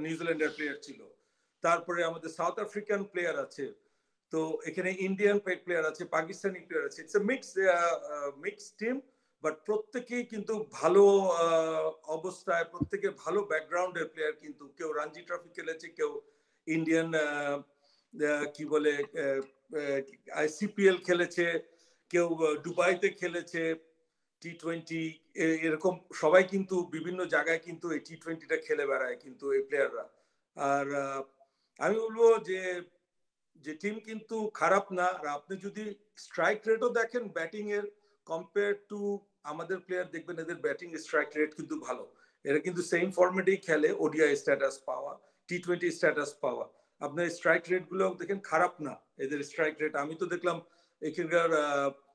Speaker 4: নিউজিল্যান্ডের প্লেয়ার ছিল। তারপরে আমাদের সাউথ আফ্রিকান প্লেয়ার আছে, তো এখানে ইন্ডিয়ান প্লেয়ার আছে, পাকিস্তানি প্লেয়ার আছে। It's a mix team, but প্রত্যেকেই কিন্তু ভালো অবস্থায়, প্রত্যেকের ভালো ব্যাকগ্রাউন্ডের প্লেয়ার। কিন্তু কেউ রঞ্জি ট্রফি খেলেছে, কেউ ইন্ডিয়ান কি বলে আইসিপিএল খেলেছে, কেউ দুবাইতে খেলেছে টি-20, এরকম সবাই কিন্তু বিভিন্ন জায়গায় কিন্তু এই টি-20টা খেলে বেড়ায় কিন্তু এই প্লেয়াররা। আর আমি বলবো যে টিম কিন্তু খারাপ না। আর আপনি যদি স্ট্রাইক রেটও দেখেন ব্যাটিং এর কম্পেয়ার টু আমাদের প্লেয়ার, দেখবেন এদের ব্যাটিং স্ট্রাইক রেট কিন্তু ভালো। এরা কিন্তু সেম ফরম্যাটেই খেলে, ওডিআই স্ট্যাটাস পাওয়া, টি-20 স্ট্যাটাস পাওয়া। আপনার স্ট্রাইক রেট গুলো দেখেন খারাপ না এদের স্ট্রাইক রেট। আমি তো দেখলাম এখানকার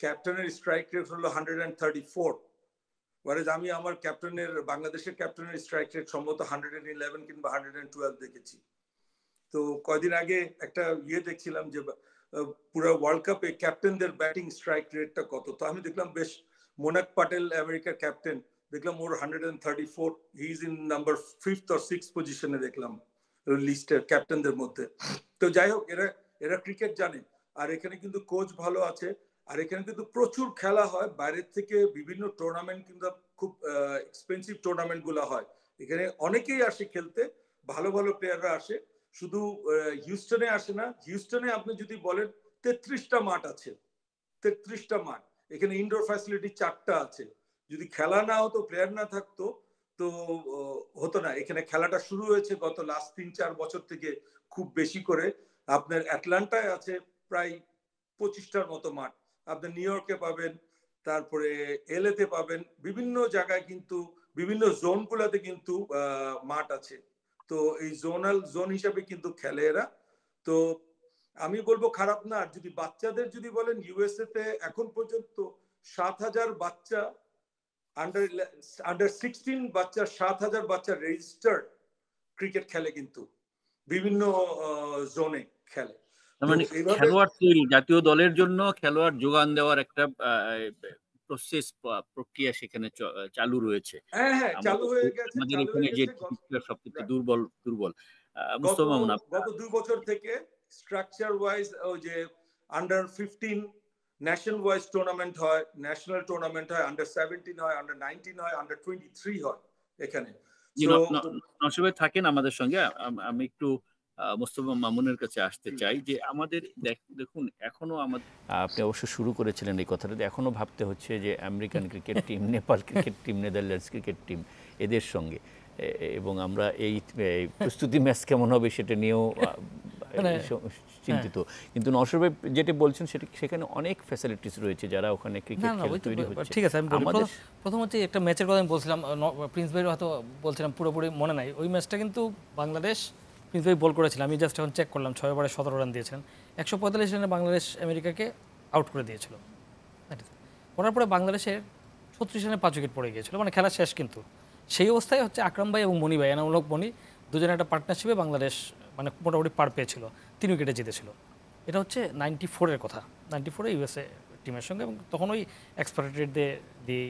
Speaker 4: ক্যাপ্টেনের স্ট্রাইক রেট হলো 134, ওয়ারেজ আমি আমার ক্যাপ্টেনের, বাংলাদেশের ক্যাপ্টেনের স্ট্রাইক রেট সম্ভবত 111 কিংবা 112 দেখেছি। তো কয়দিন আগে একটা দেখছিলাম যে পুরো ওয়ার্ল্ড কাপে ক্যাপ্টেনদের ব্যাটিং স্ট্রাইক রেটটা কত, তো আমি দেখলাম বেশ, মোনাক পাটেল আমেরিকার ক্যাপ্টেন, দেখলাম ওর 134, he is in number 5th or 6th পজিশনে দেখলাম লিস্টের ক্যাপ্টেনদের মধ্যে। তো যাই হোক, এরা ক্রিকেট জানে, আর এখানে কিন্তু কোচ ভালো আছে, আর এখানে কিন্তু প্রচুর খেলা হয় বাইরের থেকে, বিভিন্ন টুর্নামেন্ট কিন্তু খুব এক্সপেন্সিভ টুর্নামেন্ট গুলো হয়। এখানে অনেকেই আসে খেলতে, ভালো ভালো প্লেয়াররা আসে, শুধু হিউস্টনে আসে না। হিউস্টনে আপনি যদি বলেন 33টা মাঠ আছে, 33টা মাঠ, এখানে ইনডোর ফ্যাসিলিটি 4টা আছে। যদি খেলা না হতো, প্লেয়ার না থাকতো, তো হতো না। এখানে খেলাটা শুরু হয়েছে গত লাস্ট 3-4 বছর থেকে খুব বেশি করে। আপনার অ্যাটলান্টায় আছে প্রায় 25টার মতো মাঠ, আপনি নিউ ইয়র্কে পাবেন, তারপরে এলএতে পাবেন, বিভিন্ন জায়গায় কিন্তু বিভিন্ন জোনগুলোতে কিন্তু মাঠ আছে। তো এই জোন হিসাবে কিন্তু খেলে এরা। তো আমি বলবো খারাপ না। আর যদি বাচ্চাদের যদি বলেন, ইউএসএ তে এখন পর্যন্ত 7,000 বাচ্চা আন্ডার 16 বাচ্চা, 7,000 বাচ্চা রেজিস্টার্ড ক্রিকেট খেলে, কিন্তু বিভিন্ন জোনে খেলে।
Speaker 1: মানে খেলোয়াড় তৈরি, জাতীয় দলের জন্য খেলোয়াড় যোগান দেওয়ার একটা প্রসেস, প্রক্রিয়া সেখানে চালু রয়েছে।
Speaker 4: হ্যাঁ হ্যাঁ, চালু হয়ে গেছে।
Speaker 1: আমাদের এখানে যে সবচেয়ে দুর্বল মুস্তফা মামুন,
Speaker 4: গত 2 বছর থেকে স্ট্রাকচার ওয়াইজ ওই যে আন্ডার 15 ন্যাশনাল ওয়াইজ টুর্নামেন্ট হয়, ন্যাশনাল টুর্নামেন্ট হয়, আন্ডার 17 হয়, আন্ডার 19 হয়, আন্ডার 23 হয় এখানে।
Speaker 1: নওশাদ ভাই থাকেন আমাদের সঙ্গে। আমি একটু মোস্তফা মামুনের কাছে আসতে চাই যে আমাদের দেখুন এখনো আমাদের, আপনি অবশ্য শুরু করেছিলেন এই কথাটা, এখনো ভাবতে হচ্ছে যে American cricket team, Nepal cricket team, Netherlands cricket team এদের সঙ্গে, এবং আমরা এই প্রস্তুতি ম্যাচ কেমন হবে সেটা নিয়েও চিন্তিত। কিন্তু নওশাদ ভাই যেটা বলছেন সেখানে অনেক ফ্যাসিলিটিস রয়েছে যারা ওখানে ক্রিকেট তৈরি হচ্ছে।
Speaker 3: ঠিক আছে, আমি বলি প্রথম হচ্ছে একটা ম্যাচের কথা আমি বলছিলাম, প্রিন্স ভাই হয়তো বলছিলাম পুরোপুরি মনে নাই। ওই ম্যাচটা কিন্তু বাংলাদেশ, প্রিন্স ভাই বল করেছিলাম, আমি জাস্ট এখন চেক করলাম, 6 ওভারে 17 রান দিয়েছিলেন। 145 রানে বাংলাদেশ আমেরিকাকে আউট করে দিয়েছিল। করার পরে বাংলাদেশের 36 রানে 5 উইকেট পড়ে গিয়েছিল, মানে খেলা শেষ। কিন্তু সেই অবস্থায় হচ্ছে আকরাম ভাই এবং মনি ভাই, এনামূলক মনি, দুজনের একটা পার্টনারশিপে বাংলাদেশ মানে মোটামুটি পার পেয়েছিল, 3 উইকেটে জিতেছিল। এটা হচ্ছে 94-এর কথা, 94-এ ইউএসএ টিমের সঙ্গে, এবং তখন ওই এক্সপায়ারি দিয়ে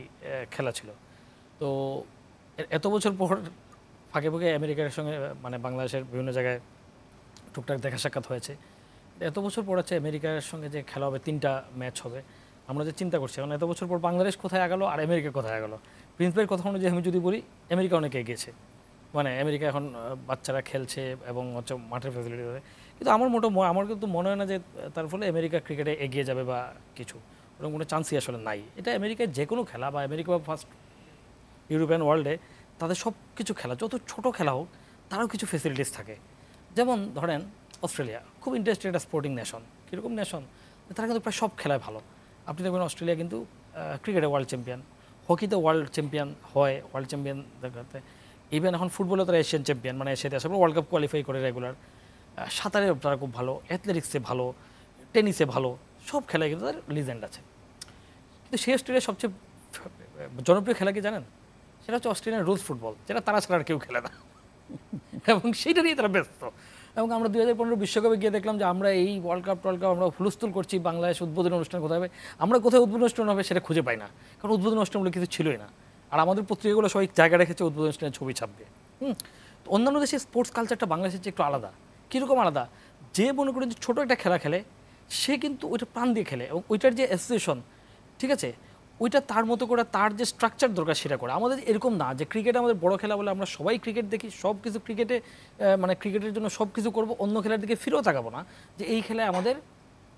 Speaker 3: খেলা ছিল। তো এত বছর পর ফাঁকে ফাঁকে আমেরিকার সঙ্গে মানে বাংলাদেশের বিভিন্ন জায়গায় টুকটাক দেখা সাক্ষাৎ হয়েছে। এত বছর পর আছে আমেরিকার সঙ্গে যে খেলা হবে, 3টা ম্যাচ হবে, আমরা যে চিন্তা করছি এখন এত বছর পর বাংলাদেশ কোথায় আগালো আর আমেরিকা কোথায় আগালো। প্রিন্স ভাইয়ের কথা অনুযায়ী আমি যদি বলি, আমেরিকা অনেক এগিয়েছে, মানে আমেরিকা এখন বাচ্চারা খেলছে এবং হচ্ছে মাঠের ফ্যাসিলিটি আছে। কিন্তু আমার কিন্তু মনে হয় না যে তার ফলে আমেরিকা ক্রিকেটে এগিয়ে যাবে বা কিছু, ওরকম কোনো চান্সই আসলে নাই। এটা আমেরিকায় যে কোনো খেলা বা আমেরিকা বা ফার্স্ট ইউরোপিয়ান ওয়ার্ল্ডে তাদের সব কিছু খেলা, যত ছোট খেলা হোক, তারও কিছু ফেসিলিটিস থাকে। যেমন ধরেন অস্ট্রেলিয়া খুব ইন্টারেস্টেড একটা স্পোর্টিং নেশন। কীরকম নেশন? তারা কিন্তু প্রায় সব খেলায় ভালো। আপনি দেখবেন অস্ট্রেলিয়া কিন্তু ক্রিকেটে ওয়ার্ল্ড চ্যাম্পিয়ন, হকিতে ওয়ার্ল্ড চ্যাম্পিয়ন হয়, ওয়ার্ল্ড চ্যাম্পিয়ন দেখাতে, ইভেন এখন ফুটবলে তারা এশিয়ান চ্যাম্পিয়ন, মানে এশিয়াতে আসলে ওয়ার্ল্ড কাপ কোয়ালিফাই করে রেগুলার। সাঁতারে তারা খুব ভালো, অ্যাথলেটিক্সে ভালো, টেনিসে ভালো, সব খেলায় কিন্তু তার লিজেন্ড আছে। কিন্তু সেই অস্ট্রেলিয়ার সবচেয়ে জনপ্রিয় খেলা কি জানেন? সেটা হচ্ছে অস্ট্রেলিয়ান রুলস ফুটবল, যেটা তারা ছাড়া আর কেউ খেলে না, এবং সেইটা নিয়ে তারা ব্যস্ত। এবং আমরা 2015 বিশ্বকাপে গিয়ে দেখলাম যে আমরা এই ওয়ার্ল্ড কাপ আমরা হুলস্থুল করছি, বাংলাদেশ উদ্বোধনী অনুষ্ঠান কোথায় হবে, আমরা কোথায় উদ্বোধনী অনুষ্ঠান হবে সেটা খুঁজে পাই না, কারণ উদ্বোধনী অনুষ্ঠানগুলো কিছু ছিলই না। আর আমাদের পত্রিকাগুলো সবাই জায়গা রেখেছে উদ্বোধনী অনুষ্ঠানের ছবি ছাপবে। অন্যান্য দেশের স্পোর্টস কালচারটা বাংলাদেশের চেয়ে একটু আলাদা। কীরকম আলাদা? যে মনে করেন যে ছোটো একটা খেলা খেলে, সে কিন্তু ওইটা প্রাণ দিয়ে খেলে, এবং ওইটার যে অ্যাসোসিয়েশন, ঠিক আছে, ওইটা তার মতো করে তার যে স্ট্রাকচার দরকার সেটা করে। আমাদের এরকম না যে ক্রিকেট আমাদের বড় খেলা বলে আমরা সবাই ক্রিকেট দেখি, সব কিছু ক্রিকেটে মানে ক্রিকেটের জন্য সব কিছু করবো, অন্য খেলার দিকে ফিরেও তাকাবো না যে এই খেলায় আমাদের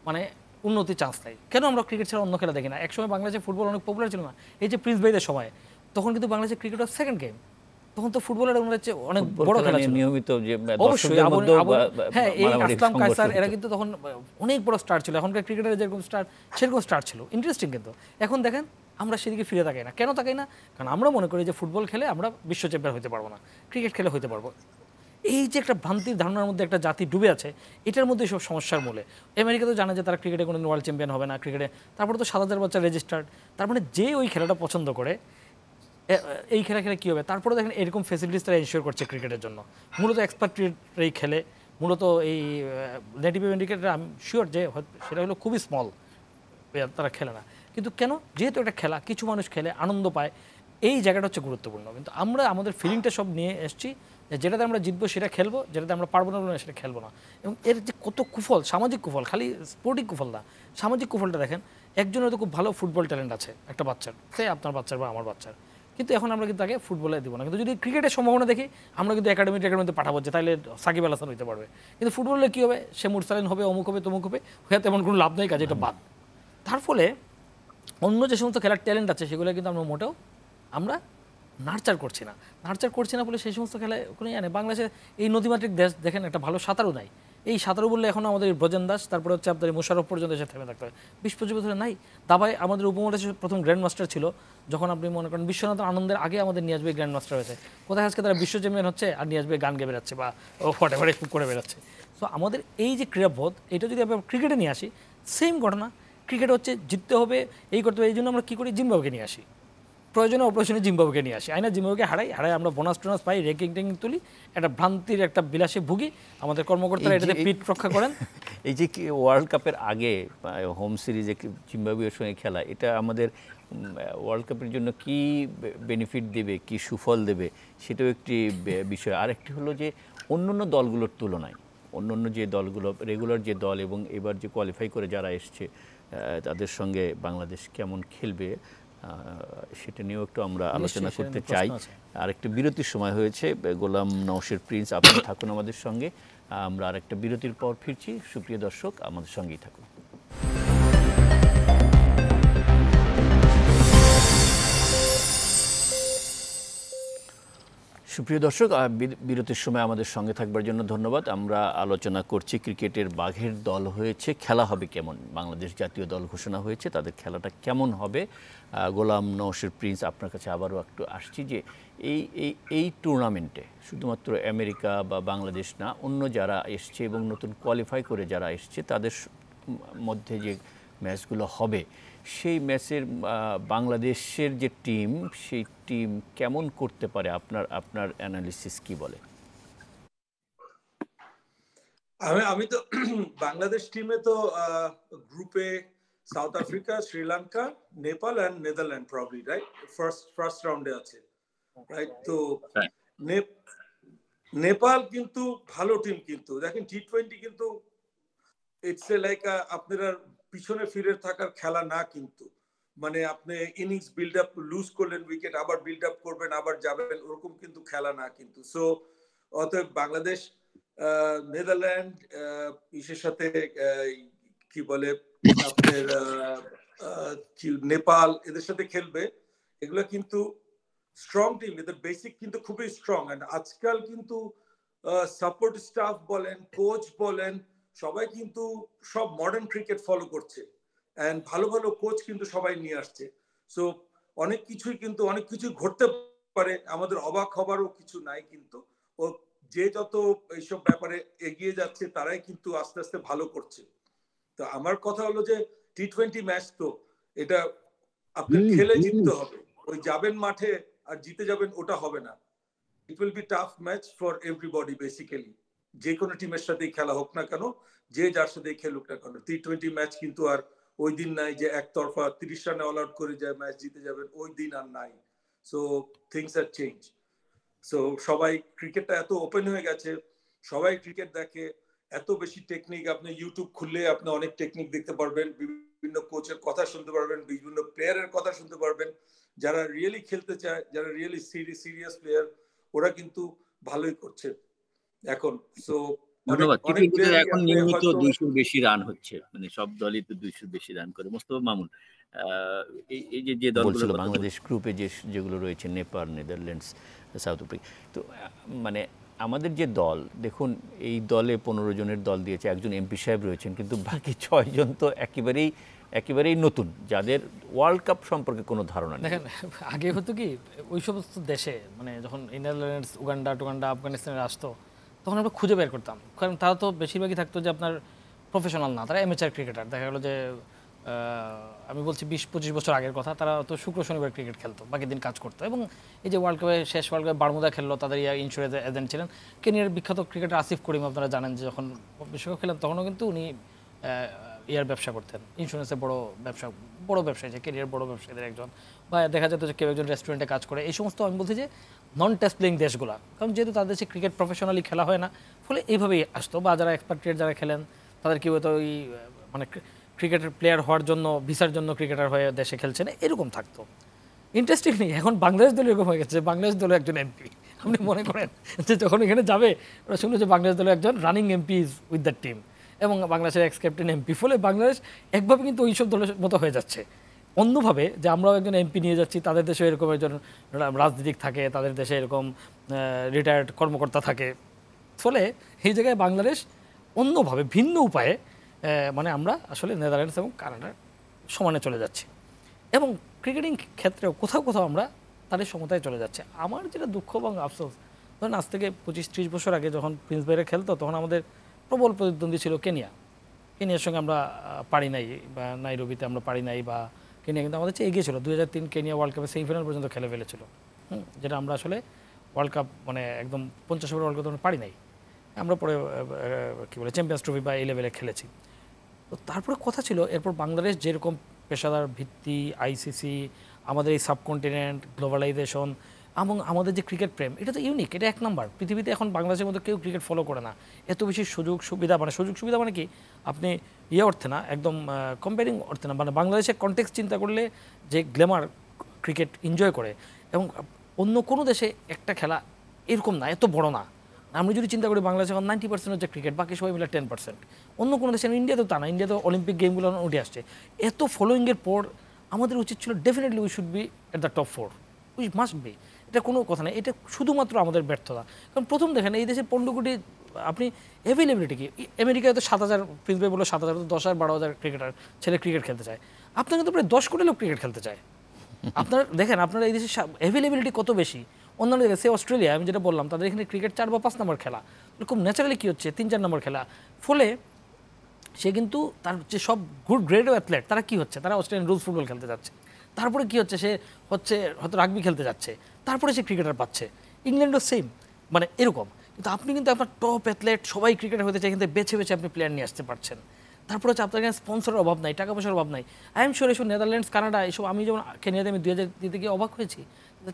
Speaker 3: মানে উন্নতির চান্স নেই। কেন আমরা ক্রিকেট ছাড়া অন্য খেলা দেখি না? একসময় বাংলাদেশে ফুটবল অনেক পপুলার ছিল না, এই যে প্রিন্স ভাইদের সময়, তখন কিন্তু বাংলাদেশে ক্রিকেট ওয়াজ সেকেন্ড গেম, তখন তো ফুটবলের অনেক বড় খেলা ছিল, নিয়মিত যে অবশ্যই। হ্যাঁ, এই আসলাম কায়সার এরা কিন্তু তখন অনেক বড় স্টার ছিল, এখনকার ক্রিকেটারের যেরকম স্টার সেরকম স্টার ছিল, ইন্টারেস্টিং। কিন্তু এখন দেখেন আমরা সেদিকে ফিরে তাকাই না। কেন তাকাই না? কারণ আমরা মনে করি যে ফুটবল খেলে আমরা বিশ্ব চ্যাম্পিয়ন হতে পারবো না, ক্রিকেট খেলে হতে পারবো। এই যে একটা ভ্রান্তির ধারণার মধ্যে একটা জাতি ডুবে আছে, এটার মধ্যে সব সমস্যার মূলে। আমেরিকা তো জানে যে তারা ক্রিকেটে কোনো ওয়ার্ল্ড চ্যাম্পিয়ন হবে না ক্রিকেটে, তারপরে তো 7,000 বাচ্চা রেজিস্টার্ড। তার মানে যে ওই খেলাটা পছন্দ করে, এই খেলা খেলে কী হবে? তারপরে দেখেন এরকম ফেসিলিটিস তারা এনশিওর করছে ক্রিকেটের জন্য। মূলত এক্সপার্টরাই খেলে, মূলত এই নেটিভ আমেরিকানরা আমি শিওর যে সেটা হলো খুবই স্মল, তারা খেলে না। কিন্তু কেন? যেহেতু একটা খেলা, কিছু মানুষ খেলে, আনন্দ পায়, এই জায়গাটা হচ্ছে গুরুত্বপূর্ণ। কিন্তু আমরা আমাদের ফিলিংটা সব নিয়ে এসেছি যে যেটাতে আমরা জিতবো সেটা খেলবো, যেটাতে আমরা পারবো না সেটা খেলবো না। এবং এর যে কত কুফল, সামাজিক কুফল, খালি স্পোর্টিং কুফল না, সামাজিক কুফলটা দেখেন। একজনের হয়তো খুব ভালো ফুটবল ট্যালেন্ট আছে একটা বাচ্চার, সে আপনার বাচ্চার বা আমার বাচ্চার, কিন্তু এখন আমরা কিন্তু তাকে ফুটবলে দিব না। কিন্তু যদি ক্রিকেটের সম্ভাবনা দেখি, আমরা কিন্তু একাডেমিতে পাঠাবো যে তাহলে সাকিব আল হাসান হইতে পারবে। কিন্তু ফুটবলে কী হবে? সে মুরসালিন হবে, অমুক হবে, তমুক হবে, হয়ে তেমন কোনো লাভ নেই, কাজে এটা বাদ। তার ফলে অন্য যে সমস্ত খেলার ট্যালেন্ট আছে সেগুলো কিন্তু আমরা মোটেও আমরা নার্চার করছি না বলে সেই সমস্ত খেলায় কোনো ইয়ে নেই। বাংলাদেশে এই নদীমাতৃক দেশ দেখেন, একটা ভালো সাঁতারও নাই, এই 17 বললে এখন আমাদের ব্রজেন দাস, তারপরে হচ্ছে আপনার মোশাররফ পর্যন্ত এসে থেমে থাকতে হবে। 20-25 বছরে নাই। দাবায় আমাদের উপমহাদেশের প্রথম গ্র্যান্ড মাস্টার ছিল, যখন আপনি মনে করেন বিশ্বনাথন আনন্দের আগে আমাদের নিয়ে আসবে গ্র্যান্ড মাস্টার হয়েছে। কোথায় আজকে তারা বিশ্ব চ্যাম্পিয়ন হচ্ছে আর নিয়ে আসবে গান গেয়ে বেড়াচ্ছে বা হোয়াট এভার করে বেড়াচ্ছে। সো আমাদের এই যে ক্রীড়াবোধ, এটা যদি আমরা ক্রিকেটে নিয়ে আসি, সেম ঘটনা। ক্রিকেট হচ্ছে জিততে হবে, এই করতে হবে, এই জন্য আমরা কী করি, জিম্বাবুকে নিয়ে আসি, প্রয়োজনে অপ্রয়োজনে জিম্বাবুকে নিয়ে আসি, আইনা জিম্বাবুকে হারাই আমরা বোনাস টোনাস পাই, র্যাঙ্কিং ট্যাঙ্কিং তুলি, একটা ভ্রান্তির একটা বিলাসে ভুগি, আমাদের কর্মকর্তারা এটাতে পিঠ রক্ষা করেন।
Speaker 1: এই যে ওয়ার্ল্ড কাপের আগে হোম সিরিজে জিম্বাবুয়ের সঙ্গে খেলা, এটা আমাদের ওয়ার্ল্ড কাপের জন্য কি বেনিফিট দেবে, কি সুফল দেবে, সেটাও একটি বিষয়। আরেকটি হলো যে অন্যান্য দলগুলোর তুলনায় অন্যান্য যে দলগুলো, রেগুলার যে দল এবং এবার যে কোয়ালিফাই করে যারা এসছে, তাদের সঙ্গে বাংলাদেশ কেমন খেলবে সেটা নিয়েও একটু আমরা আলোচনা করতে চাই। আরেকটা বিরতির সময় হয়েছে। গোলাম নওশের প্রিন্স, আপনি থাকুন আমাদের সঙ্গে, আমরা আরেকটা বিরতির পর ফিরছি। সুপ্রিয় দর্শক, আমাদের সঙ্গেই থাকুন। সুপ্রিয় দর্শক, বিরতির সময় আমাদের সঙ্গে থাকবার জন্য ধন্যবাদ। আমরা আলোচনা করছি ক্রিকেটের বাঘের দল হয়েছে, খেলা হবে কেমন। বাংলাদেশ জাতীয় দল ঘোষণা হয়েছে, তাদের খেলাটা কেমন হবে। গোলাম নওশের প্রিন্স, আপনার কাছে আবারও একটু আসছি যে এই টুর্নামেন্টে শুধুমাত্র আমেরিকা বা বাংলাদেশ না, অন্য যারা এসছে এবং নতুন কোয়ালিফাই করে যারা এসছে, তাদের মধ্যে যে ম্যাচগুলো হবে, সেই ম্যাচের বাংলাদেশের যে টিম, সেই টিম কেমন করতে পারে, আপনার অ্যানালিসিস কি বলে?
Speaker 4: আমি তো বাংলাদেশ টিমে তো গ্রুপে South Africa, Sri Lanka, Nepal and Netherland probably, right, first রাউন্ডে আছে, রাইট। তো নেপাল কিন্তু ভালো টিম, কিন্তু দেখেন টি-20 কিন্তু ইটস এ লাইক আপনারা পিছনে ফিরে থাকার খেলা না, কিন্তু মানে আপনি ইনিংস বিল্ড আপ, লুজ করলেন উইকেট, আবার বিল্ড আপ করবেন, আবার যাবেন, ওরকম কিন্তু খেলা না কিন্তু। সো অতএব বাংলাদেশ নেদারল্যান্ড ইসের সাথে কি বলে আপনার নেপাল, এদের সাথে খেলবে। এগুলো কিন্তু স্ট্রং টিম, এদের বেসিক কিন্তু খুবই স্ট্রং। এন্ড আজকাল কিন্তু সাপোর্ট স্টাফ বলেন, কোচ বলেন, সবাই কিন্তু সব মডার্ন ক্রিকেট ফলো করছে, এন্ড ভালো ভালো কোচ কিন্তু সবাই নিয়ে আসছে। সো অনেক কিছুই ঘটতে পারে, আমাদের অবাক হবারও কিছু নাই। কিন্তু ও যে যত এইসব ব্যাপারে এগিয়ে যাচ্ছে, তারাই কিন্তু আস্তে আস্তে ভালো করছে। তো আমার কথা হলো যে টি-20 ম্যাচ তো এটা আপনার খেলে জিততে হবে, ওই যাবেন মাঠে আর জিতে যাবেন ওটা হবে না। It will be tough match for everybody basically, যে কোনো টিমের সাথেই খেলা হোক না কেন, যে যার সাথেই খেলুক না কেন। টি-20 ম্যাচ কিন্তু আর ওই দিন নাই যে একতরফা 30 রানে অল আউট করে যায় ম্যাচ জিতে যাবেন, ওই দিন আর নাই। So things are change. So সবাই, ক্রিকেটটা এত ওপেন হয়ে গেছে, সবাই ক্রিকেট দেখে, এত বেশি টেকনিক, আপনি ইউটিউব খুললে আপনি অনেক টেকনিক দেখতে পারবেন, বিভিন্ন কোচের কথা শুনতে পারবেন, বিভিন্ন প্লেয়ারের কথা শুনতে পারবেন। যারা রিয়েলি খেলতে চায়, যারা রিয়েলি সিরিয়াস প্লেয়ার, ওরা কিন্তু ভালোই করছে এখন। সো
Speaker 1: ধন্যবাদ। এখন নিয়মিত 200 বেশি রান হচ্ছে, মানে সব দলই তো 200 বেশি রান করে। মোস্তফা মামুন, এই যে দলগুলো বাংলাদেশ গ্রুপে যেগুলো রয়েছে, নেপাল, নেদারল্যান্ডস, সাউথ আফ্রিকা, তো মানে আমাদের যে দল, দেখুন এই দলে 15 জনের দল দিয়েছে, একজন এমপি সাহেব রয়েছেন, কিন্তু বাকি 6 জন তো একেবারেই নতুন, যাদের ওয়ার্ল্ড কাপ সম্পর্কে কোনো ধারণা নেই।
Speaker 3: দেখেন, আগে হতো কি, ওই সমস্ত দেশে মানে যখন নেদারল্যান্ডস, উগান্ডা, আফগানিস্তানের আসতো, তখন আমরা খুঁজে বের করতাম, কারণ তারা তো বেশিরভাগই থাকতো যে আপনার প্রফেশনাল না, তারা অ্যামেচার ক্রিকেটার। দেখা গেলো যে আমি বলছি 20-25 বছর আগের কথা, তারা তো শুক্র শনিবার ক্রিকেট খেলতো, বাকি দিন কাজ করতো। এবং এই যে ওয়ার্ল্ড কাপে, শেষ ওয়ার্ল্ড কাপে বারমুদা খেললো, তাদের ইন্স্যুরেন্স এজেন্ট ছিলেন কেনিয়ার বিখ্যাত ক্রিকেটার আসিফ করিম। আপনারা জানেন যে যখন বিশ্বকাপ খেলেন, তখনও কিন্তু উনি ব্যবসা করতেন, ইন্স্যুরেন্সের বড় ব্যবসায়ী, যে কেরিয়ার বড় ব্যবসায়ীদের একজন, বা দেখা যেত যে কেউ একজন রেস্টুরেন্টে কাজ করে। এই সমস্ত আমি বলছি যে নন টেস্ট প্লেইং দেশগুলো, কারণ যেহেতু তাদের দেশে ক্রিকেট প্রফেশনালি খেলা হয় না, ফলে এইভাবেই আসতো। বা যারা এক্সপার্টিয়েট যারা খেলেন, তাদের কেউ হয়তো ওই মানে ক্রিকেটের প্লেয়ার হওয়ার জন্য, ভিসার জন্য ক্রিকেটার হয়ে দেশে খেলছে না, এরকম থাকতো। ইন্টারেস্টিং নেই, এখন বাংলাদেশ দল এরকম হয়ে গেছে, বাংলাদেশ দলে একজন এমপি। আপনি মনে করেন যে যখন এখানে যাবে, ওরা শুনলো যে বাংলাদেশ দলে একজন running MP is with that team, এবং বাংলাদেশের এক্স ক্যাপ্টেন এমপি। ফলে বাংলাদেশ একভাবে কিন্তু ওইসব দলের মতো হয়ে যাচ্ছে। অন্যভাবে যে আমরাও একজন এমপি নিয়ে যাচ্ছি, তাদের দেশে এরকম একজন রাজনীতিক থাকে, তাদের দেশে এরকম রিটায়ার্ড কর্মকর্তা থাকে। ফলে এই জায়গায় বাংলাদেশ অন্যভাবে ভিন্ন উপায়ে মানে আমরা আসলে নেদারল্যান্ডস এবং কানাডার সমানে চলে যাচ্ছি, এবং ক্রিকেটিং ক্ষেত্রেও কোথাও কোথাও আমরা তাদের সমতায় চলে যাচ্ছে। আমার যেটা দুঃখ এবং আফসোস, ধরেন আজ থেকে 25-30 বছর আগে যখন প্রিন্স ভাইরা খেলতো তখন আমাদের প্রবল প্রতিদ্বন্দ্বী ছিল কেনিয়ার সঙ্গে আমরা পারি নাই, বা নাইরোবিতে আমরা পারি নাই, বা কেনিয়া কিন্তু আমাদের চেয়ে এগিয়ে ছিল। 2003 কেনিয়া ওয়ার্ল্ড কাপে সেমিফাইনাল পর্যন্ত খেলে ফেলেছিল, যেটা আমরা আসলে ওয়ার্ল্ড কাপ মানে একদম 50 ওভার ওয়ার্ল্ড কাপ পারি নাই। আমরা পরে কী বলে চ্যাম্পিয়ন্স ট্রফি বা এই লেভেলে খেলেছি। তো তারপরে কথা ছিল এরপর বাংলাদেশ যেরকম পেশাদার ভিত্তি, আইসিসি, আমাদের এই সাবকন্টিনেন্ট, গ্লোবালাইজেশন এবং আমাদের যে ক্রিকেট প্রেম, এটা তো ইউনিক, এটা এক নাম্বার। পৃথিবীতে এখন বাংলাদেশের মধ্যে কেউ ক্রিকেট ফলো করে না। এত বেশি সুযোগ সুবিধা, মানে সুযোগ সুবিধা মানে কি, আপনি অর্থে না, একদম কম্পেয়ারিং অর্থে না, মানে বাংলাদেশের কনটেক্সট চিন্তা করলে যে গ্ল্যামার ক্রিকেট এনজয় করে, এবং অন্য কোনো দেশে একটা খেলা এরকম না, এত বড় না। আমরা যদি চিন্তা করি বাংলাদেশে এখন 90% হচ্ছে ক্রিকেট, বাকি সবাই মিলে 10%। অন্য কোনো দেশে, ইন্ডিয়াতেও তা না, ইন্ডিয়াতে অলিম্পিক গেমগুলো উঠে আসছে। এত ফলোয়িংয়ের পর আমাদের উচিত ছিল definitely we should be at the top 4, we must be. এটা কোনো কথা নেই, এটা শুধুমাত্র আমাদের ব্যর্থতা। কারণ প্রথম দেখেন এই দেশে 15 কোটি, আপনি অ্যাভেলেবিলিটি কি, আমেরিকায় তো 7,000, প্রিন্স ভাই বললো 7,000, 10,000-12,000 ক্রিকেটার ছেলে ক্রিকেট খেলতে চায়। আপনার কিন্তু প্রায় 10 কোটি লোক ক্রিকেট খেলতে চায়। আপনার দেখেন আপনার এই দেশে অ্যাভেলেবিলিটি কত বেশি। অন্যান্য জায়গায়, সে অস্ট্রেলিয়া, আমি যেটা বললাম, তাদের এখানে ক্রিকেট 4 বা 5 নম্বর খেলা, খুব ন্যাচারালি কী হচ্ছে 3-4 নম্বর খেলা। ফলে সে কিন্তু তার যে সব গুড গ্রেডও অ্যাথলেট, তারা কী হচ্ছে, তারা অস্ট্রেলিয়ান রুলস ফুটবল খেলতে যাচ্ছে। তারপরে কী হচ্ছে, সে হচ্ছে হয়তো রাগবি খেলতে যাচ্ছে, তারপরে সে ক্রিকেটার পাচ্ছে। ইংল্যান্ডও সেম, মানে এরকম। কিন্তু আপনি কিন্তু আপনার টপ অ্যাথলেট সবাই ক্রিকেটার হতে চাই, কিন্তু বেছে বেছে আপনি প্লেয়ার নিয়ে আসতে পারছেন। তারপরে হচ্ছে আপনার এখানে স্পন্সরের অভাব নাই, টাকা পয়সার অভাব নাই। আই এম শিওর এসব নেদারল্যান্ডস, কানাডা, এসব আমি যেমন কেনিয়াতে আমি 2000 গিয়ে অবাক হয়েছি,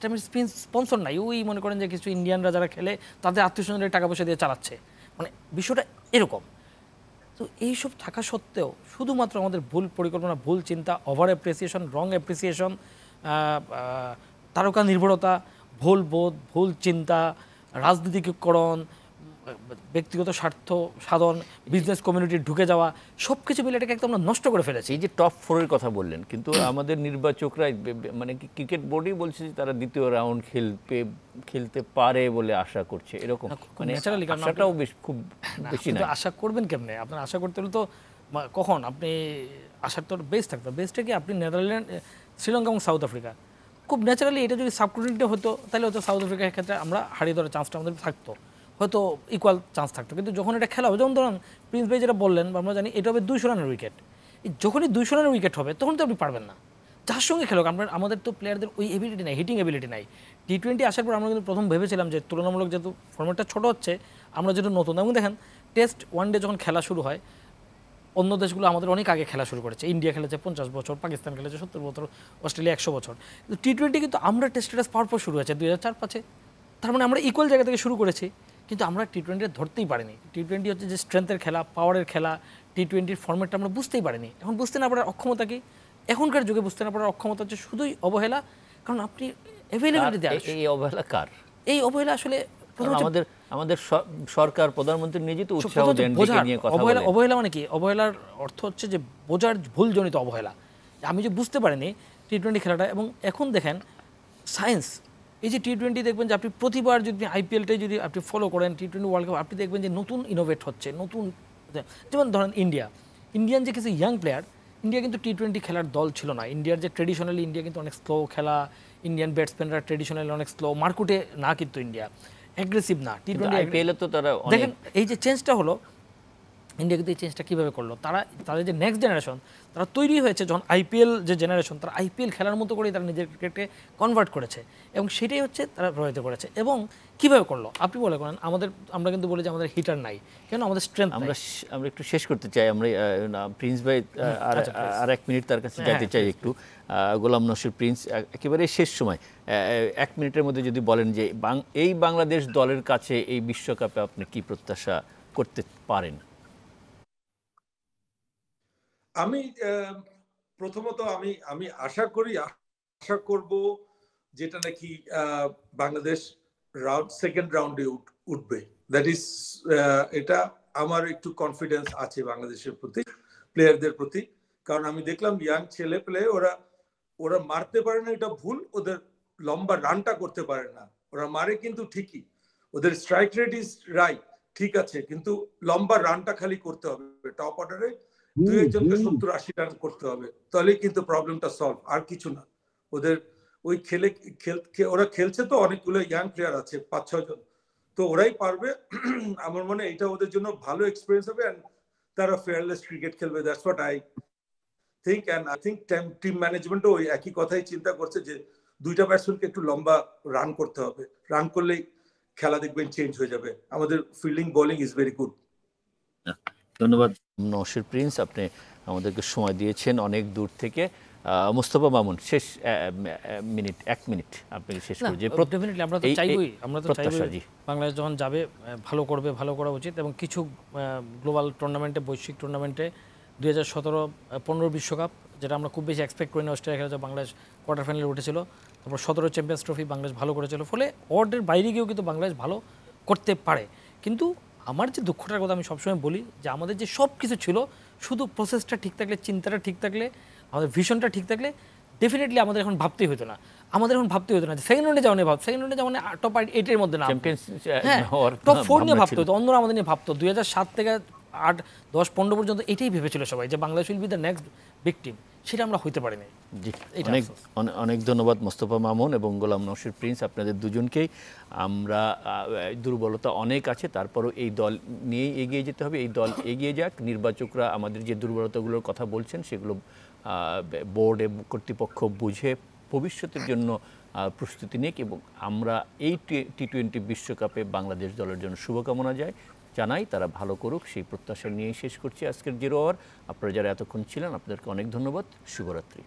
Speaker 3: আমি স্পন্সর নাই। ওই মনে করেন যে কিছু ইন্ডিয়ানরা যারা খেলে তাদের আত্মীয়স্বজনের টাকা পয়সা দিয়ে চালাচ্ছে, মানে বিষয়টা এরকম। তো এইসব থাকা সত্ত্বেও শুধুমাত্র আমাদের ভুল পরিকল্পনা, ভুল চিন্তা, ওভার অ্যাপ্রিসিয়েশন, রং অ্যাপ্রিসিয়েশন, তারকা নির্ভরতা, ভুল বোধ, ভুল চিন্তা, রাজনীতিকরণ, ব্যক্তিগত স্বার্থ সাধন, বিজনেস কমিউনিটি ঢুকে যাওয়া, সব কিছু মিলে এটাকে একদম আমরা নষ্ট করে ফেলেছি।
Speaker 1: এই যে টপ 4-এর কথা বললেন, কিন্তু আমাদের নির্বাচকরা মানে ক্রিকেট বোর্ডই বলছে যে তারা দ্বিতীয় রাউন্ড খেলতে পারে বলে আশা করছে, এরকম মানে আশাটাও খুব বেশি না।
Speaker 3: আশা করবেন কেমনে? আপনার আশা করতে হলে তো কখন আপনি আশার তো বেস থাকতো। বেসটা কি, আপনি নেদারল্যান্ড, শ্রীলঙ্কা এবং সাউথ আফ্রিকা খুব ন্যাচারালি, এটা যদি সাবকন্টিনেন্টে হতো তাহলে হয়তো সাউথ আফ্রিকার ক্ষেত্রে আমরা হারিয়ে ধরার চান্সটা আমাদের থাকতো, হয়তো ইকুয়াল চান্স থাকতো। কিন্তু যখন এটা খেলা হবে, যেমন ধরুন প্রিন্স ভাই যেটা বললেন, আমরা জানি এটা হবে 200 রানের উইকেট। যখনই 200 রানের উইকেট হবে তখন তো আপনি পারবেন না, যার সঙ্গে খেলোক। আমাদের তো প্লেয়ারদের ওই এবিলিটি নাই, হিটিং এবিলিটি নাই। টি-20 আসার পর আমরা কিন্তু প্রথম ভেবেছিলাম যে তুলনামূলক যেহেতু ফর্মেটটা ছোট হচ্ছে, আমরা যেটা নতুন, এবং দেখেন টেস্ট ওয়ানডে যখন খেলা শুরু হয়, অন্য দেশগুলো আমাদের অনেক আগে খেলা শুরু করেছে। ইন্ডিয়া খেলেছে 50 বছর, পাকিস্তান খেলেছে 70 বছর, অস্ট্রেলিয়া 100 বছর। কিন্তু টি-20 কিন্তু আমরা টেস্ট স্ট্যাটাস পাওয়ার পর শুরু হয়েছে 2004-05। তার মানে আমরা ইকুয়াল জায়গা থেকে শুরু করেছি, কিন্তু আমরা টি-20 ধরতেই পারিনি। টি-20 হচ্ছে যে স্ট্রেংথের খেলা, পাওয়ারের খেলা, টি-20 ফর্মেটটা আমরা বুঝতেই পারিনি। এখন বুঝতে না পারার অক্ষমতা কি? এখনকার যুগে বুঝতে না পারার অক্ষমতা হচ্ছে শুধুই অবহেলা। কারণ আপনি অ্যাভেলেবিলিটি দেন,
Speaker 1: এই অবহেলা কার?
Speaker 3: এই অবহেলা আসলে
Speaker 1: আমাদের সরকার, প্রধানমন্ত্রী নিজে তো উৎসাহ দেন নিয়ে কথা বলেন।
Speaker 3: অবহেলা মানে কি? অবহেলার অর্থ হচ্ছে যে বোঝার ভুলজনিত অবহেলা। আমি যে বুঝতে পারিনি টি-20 খেলাটা। এবং এখন দেখেন সায়েন্স, এই যে টি-20 দেখবেন যে আপনি প্রতিবার যদি আইপিএলটাই যদি আপনি ফলো করেন, টি-20 ওয়ার্ল্ড কাপ, আপনি দেখবেন যে নতুন ইনোভেট হচ্ছে, নতুন। যেমন ধরেন ইন্ডিয়ান যে কিছু ইয়াং প্লেয়ার, ইন্ডিয়া কিন্তু টি-20 খেলার দল ছিল না। ইন্ডিয়ার যে ট্রেডিশনালি, ইন্ডিয়া কিন্তু অনেক স্লো খেলা, ইন্ডিয়ান ব্যাটসম্যানরা ট্রেডিশনালি অনেক স্লো, মার্কুটে না, কিন্তু ইন্ডিয়া অ্যাগ্রেসিভ না। টি-20
Speaker 1: আইপিএলে তো তারা
Speaker 3: দেখেন এই যে চেঞ্জটা হলো, ইন্ডিয়া কিন্তু এই চেঞ্জটা কীভাবে করলো, তাদের যে নেক্সট জেনারেশন তারা তৈরি হয়েছে যখন আইপিএল যে জেনারেশন, তারা আইপিএল খেলার মতো করেই তারা নিজের ক্রিকেটকে কনভার্ট করেছে, এবং সেটাই হচ্ছে তারা প্রভাবিত করেছে। এবং কীভাবে করলো আপনি বলে করেন, আমরা কিন্তু বলি যে আমাদের হিটার নাই, কেন? আমাদের স্ট্রেংথ।
Speaker 1: আমরা একটু শেষ করতে চাই, আমরা প্রিন্স ভাই আর 1 মিনিট তার কাছে যাইতে চাই একটু। গোলাম নসির প্রিন্স, একেবারে শেষ সময় 1 মিনিটের মধ্যে যদি বলেন যে এই বাংলাদেশ দলের কাছে এই বিশ্বকাপে আপনি কি প্রত্যাশা করতে পারেন?
Speaker 4: আমি প্রথমত আমি আশা করব যেটা নাকি বাংলাদেশ সেকেন্ড রাউন্ডে উঠবে। দ্যাট ইজ, এটা আমার একটু কনফিডেন্স আছে বাংলাদেশের প্রতি, প্লেয়ারদের প্রতি। কারণ আমি দেখলাম ইয়াং ছেলে পেলে ওরা মারতে পারে না, এটা ভুল। ওদের লম্বা রানটা করতে পারে না, ওরা মারে কিন্তু ঠিকই, ওদের স্ট্রাইক রেট ইজ রাইট, ঠিক আছে, কিন্তু লম্বা রানটা খালি করতে হবে, টপ অর্ডারে 2-1 জনকে 70-80 রান করতে হবে, তাহলেই কিন্তু প্রবলেমটা সলভ, আর কিছু না। ওদের ওই ওরা খেলছে তো, অনেকগুলো ইয়াং প্লেয়ার আছে 5-6 জন, তো ওরাই পারবে। আমার মনে হয় এটা ওদের জন্য ভালো এক্সপিরিয়েন্স হবে, এন্ড তারা ফেয়ারলেস ক্রিকেট খেলবে। That's what I think, and I think team ম্যানেজমেন্টও ওই একই কথাই চিন্তা করছে যে 2টা ব্যাটসম্যানকে একটু লম্বা রান করতে হবে, রান করলেই খেলা দেখবেন চেঞ্জ হয়ে যাবে। আমাদের fielding bowling is very good.
Speaker 1: ধন্যবাদ নওশির প্রিন্স, আপনি আমাদেরকে সময় দিয়েছেন অনেক দূর থেকে। মোস্তফা মামুন, শেষ মিনিট, 1 মিনিট আপনি শেষ করে যে
Speaker 3: ডেফিনেটলি আমরা তো চাইবই বাংলাদেশ যখন যাবে ভালো করবে, ভালো করা উচিত। এবং কিছু গ্লোবাল টুর্নামেন্টে, বৈশ্বিক টুর্নামেন্টে 2017-15 বিশ্বকাপ, যেটা আমরা খুব বেশি এক্সপেক্ট করি না, অস্ট্রেলিয়া খেলা, বাংলাদেশ কোয়ার্টার ফাইনালে উঠেছিল। তারপর 17 চ্যাম্পিয়ন্স ট্রফি বাংলাদেশ ভালো করেছিল, ফলে ওয়ার্ল্ডের বাইরে গিয়েও কিন্তু বাংলাদেশ ভালো করতে পারে। কিন্তু আমার যে দুঃখটার কথা আমি সবসময় বলি যে আমাদের যে সব কিছু ছিল, শুধু প্রসেসটা ঠিক থাকলে, চিন্তাটা ঠিক থাকলে, আমাদের ভিশনটা ঠিক থাকলে ডেফিনেটলি আমাদের এখন ভাবতেই হতো না। আমাদের এখন ভাবতে হতো না যে সেকেন্ড রাউন্ডে যাওয়া নিয়ে সেকেন্ড রাউন্ডে যাওয়া টপ 8-এর মধ্যে না, হ্যাঁ টপ 4 নিয়ে ভাবতে হতো, অন্যরা আমাদের নিয়ে ভাবতো। 2007 থেকে 8, 10, 15 পর্যন্ত এটাই ভেবেছিল সবাই যে Bangladesh will be the next big team, সেটা আমরা হইতে পারিনি।
Speaker 1: জি, অনেক ধন্যবাদ মোস্তফা মামুন এবং গোলাম নওশির প্রিন্স, আপনাদের দুজনকেই। আমরা দুর্বলতা অনেক আছে, তারপরও এই দল নিয়েই এগিয়ে যেতে হবে, এই দল এগিয়ে যাক। নির্বাচকরা আমাদের যে দুর্বলতাগুলোর কথা বলছেন সেগুলো বোর্ড এবং কর্তৃপক্ষ বুঝে ভবিষ্যতের জন্য প্রস্তুতি নিক, এবং আমরা এই T20 বিশ্বকাপে বাংলাদেশ দলের জন্য শুভকামনা জানাই, তারা ভালো করুক, সেই প্রত্যাশা নিয়েই শেষ করছি আজকের 0 আওয়ার। আপনারা যারা এতক্ষণ ছিলেন আপনাদেরকে অনেক ধন্যবাদ। শুভরাত্রি।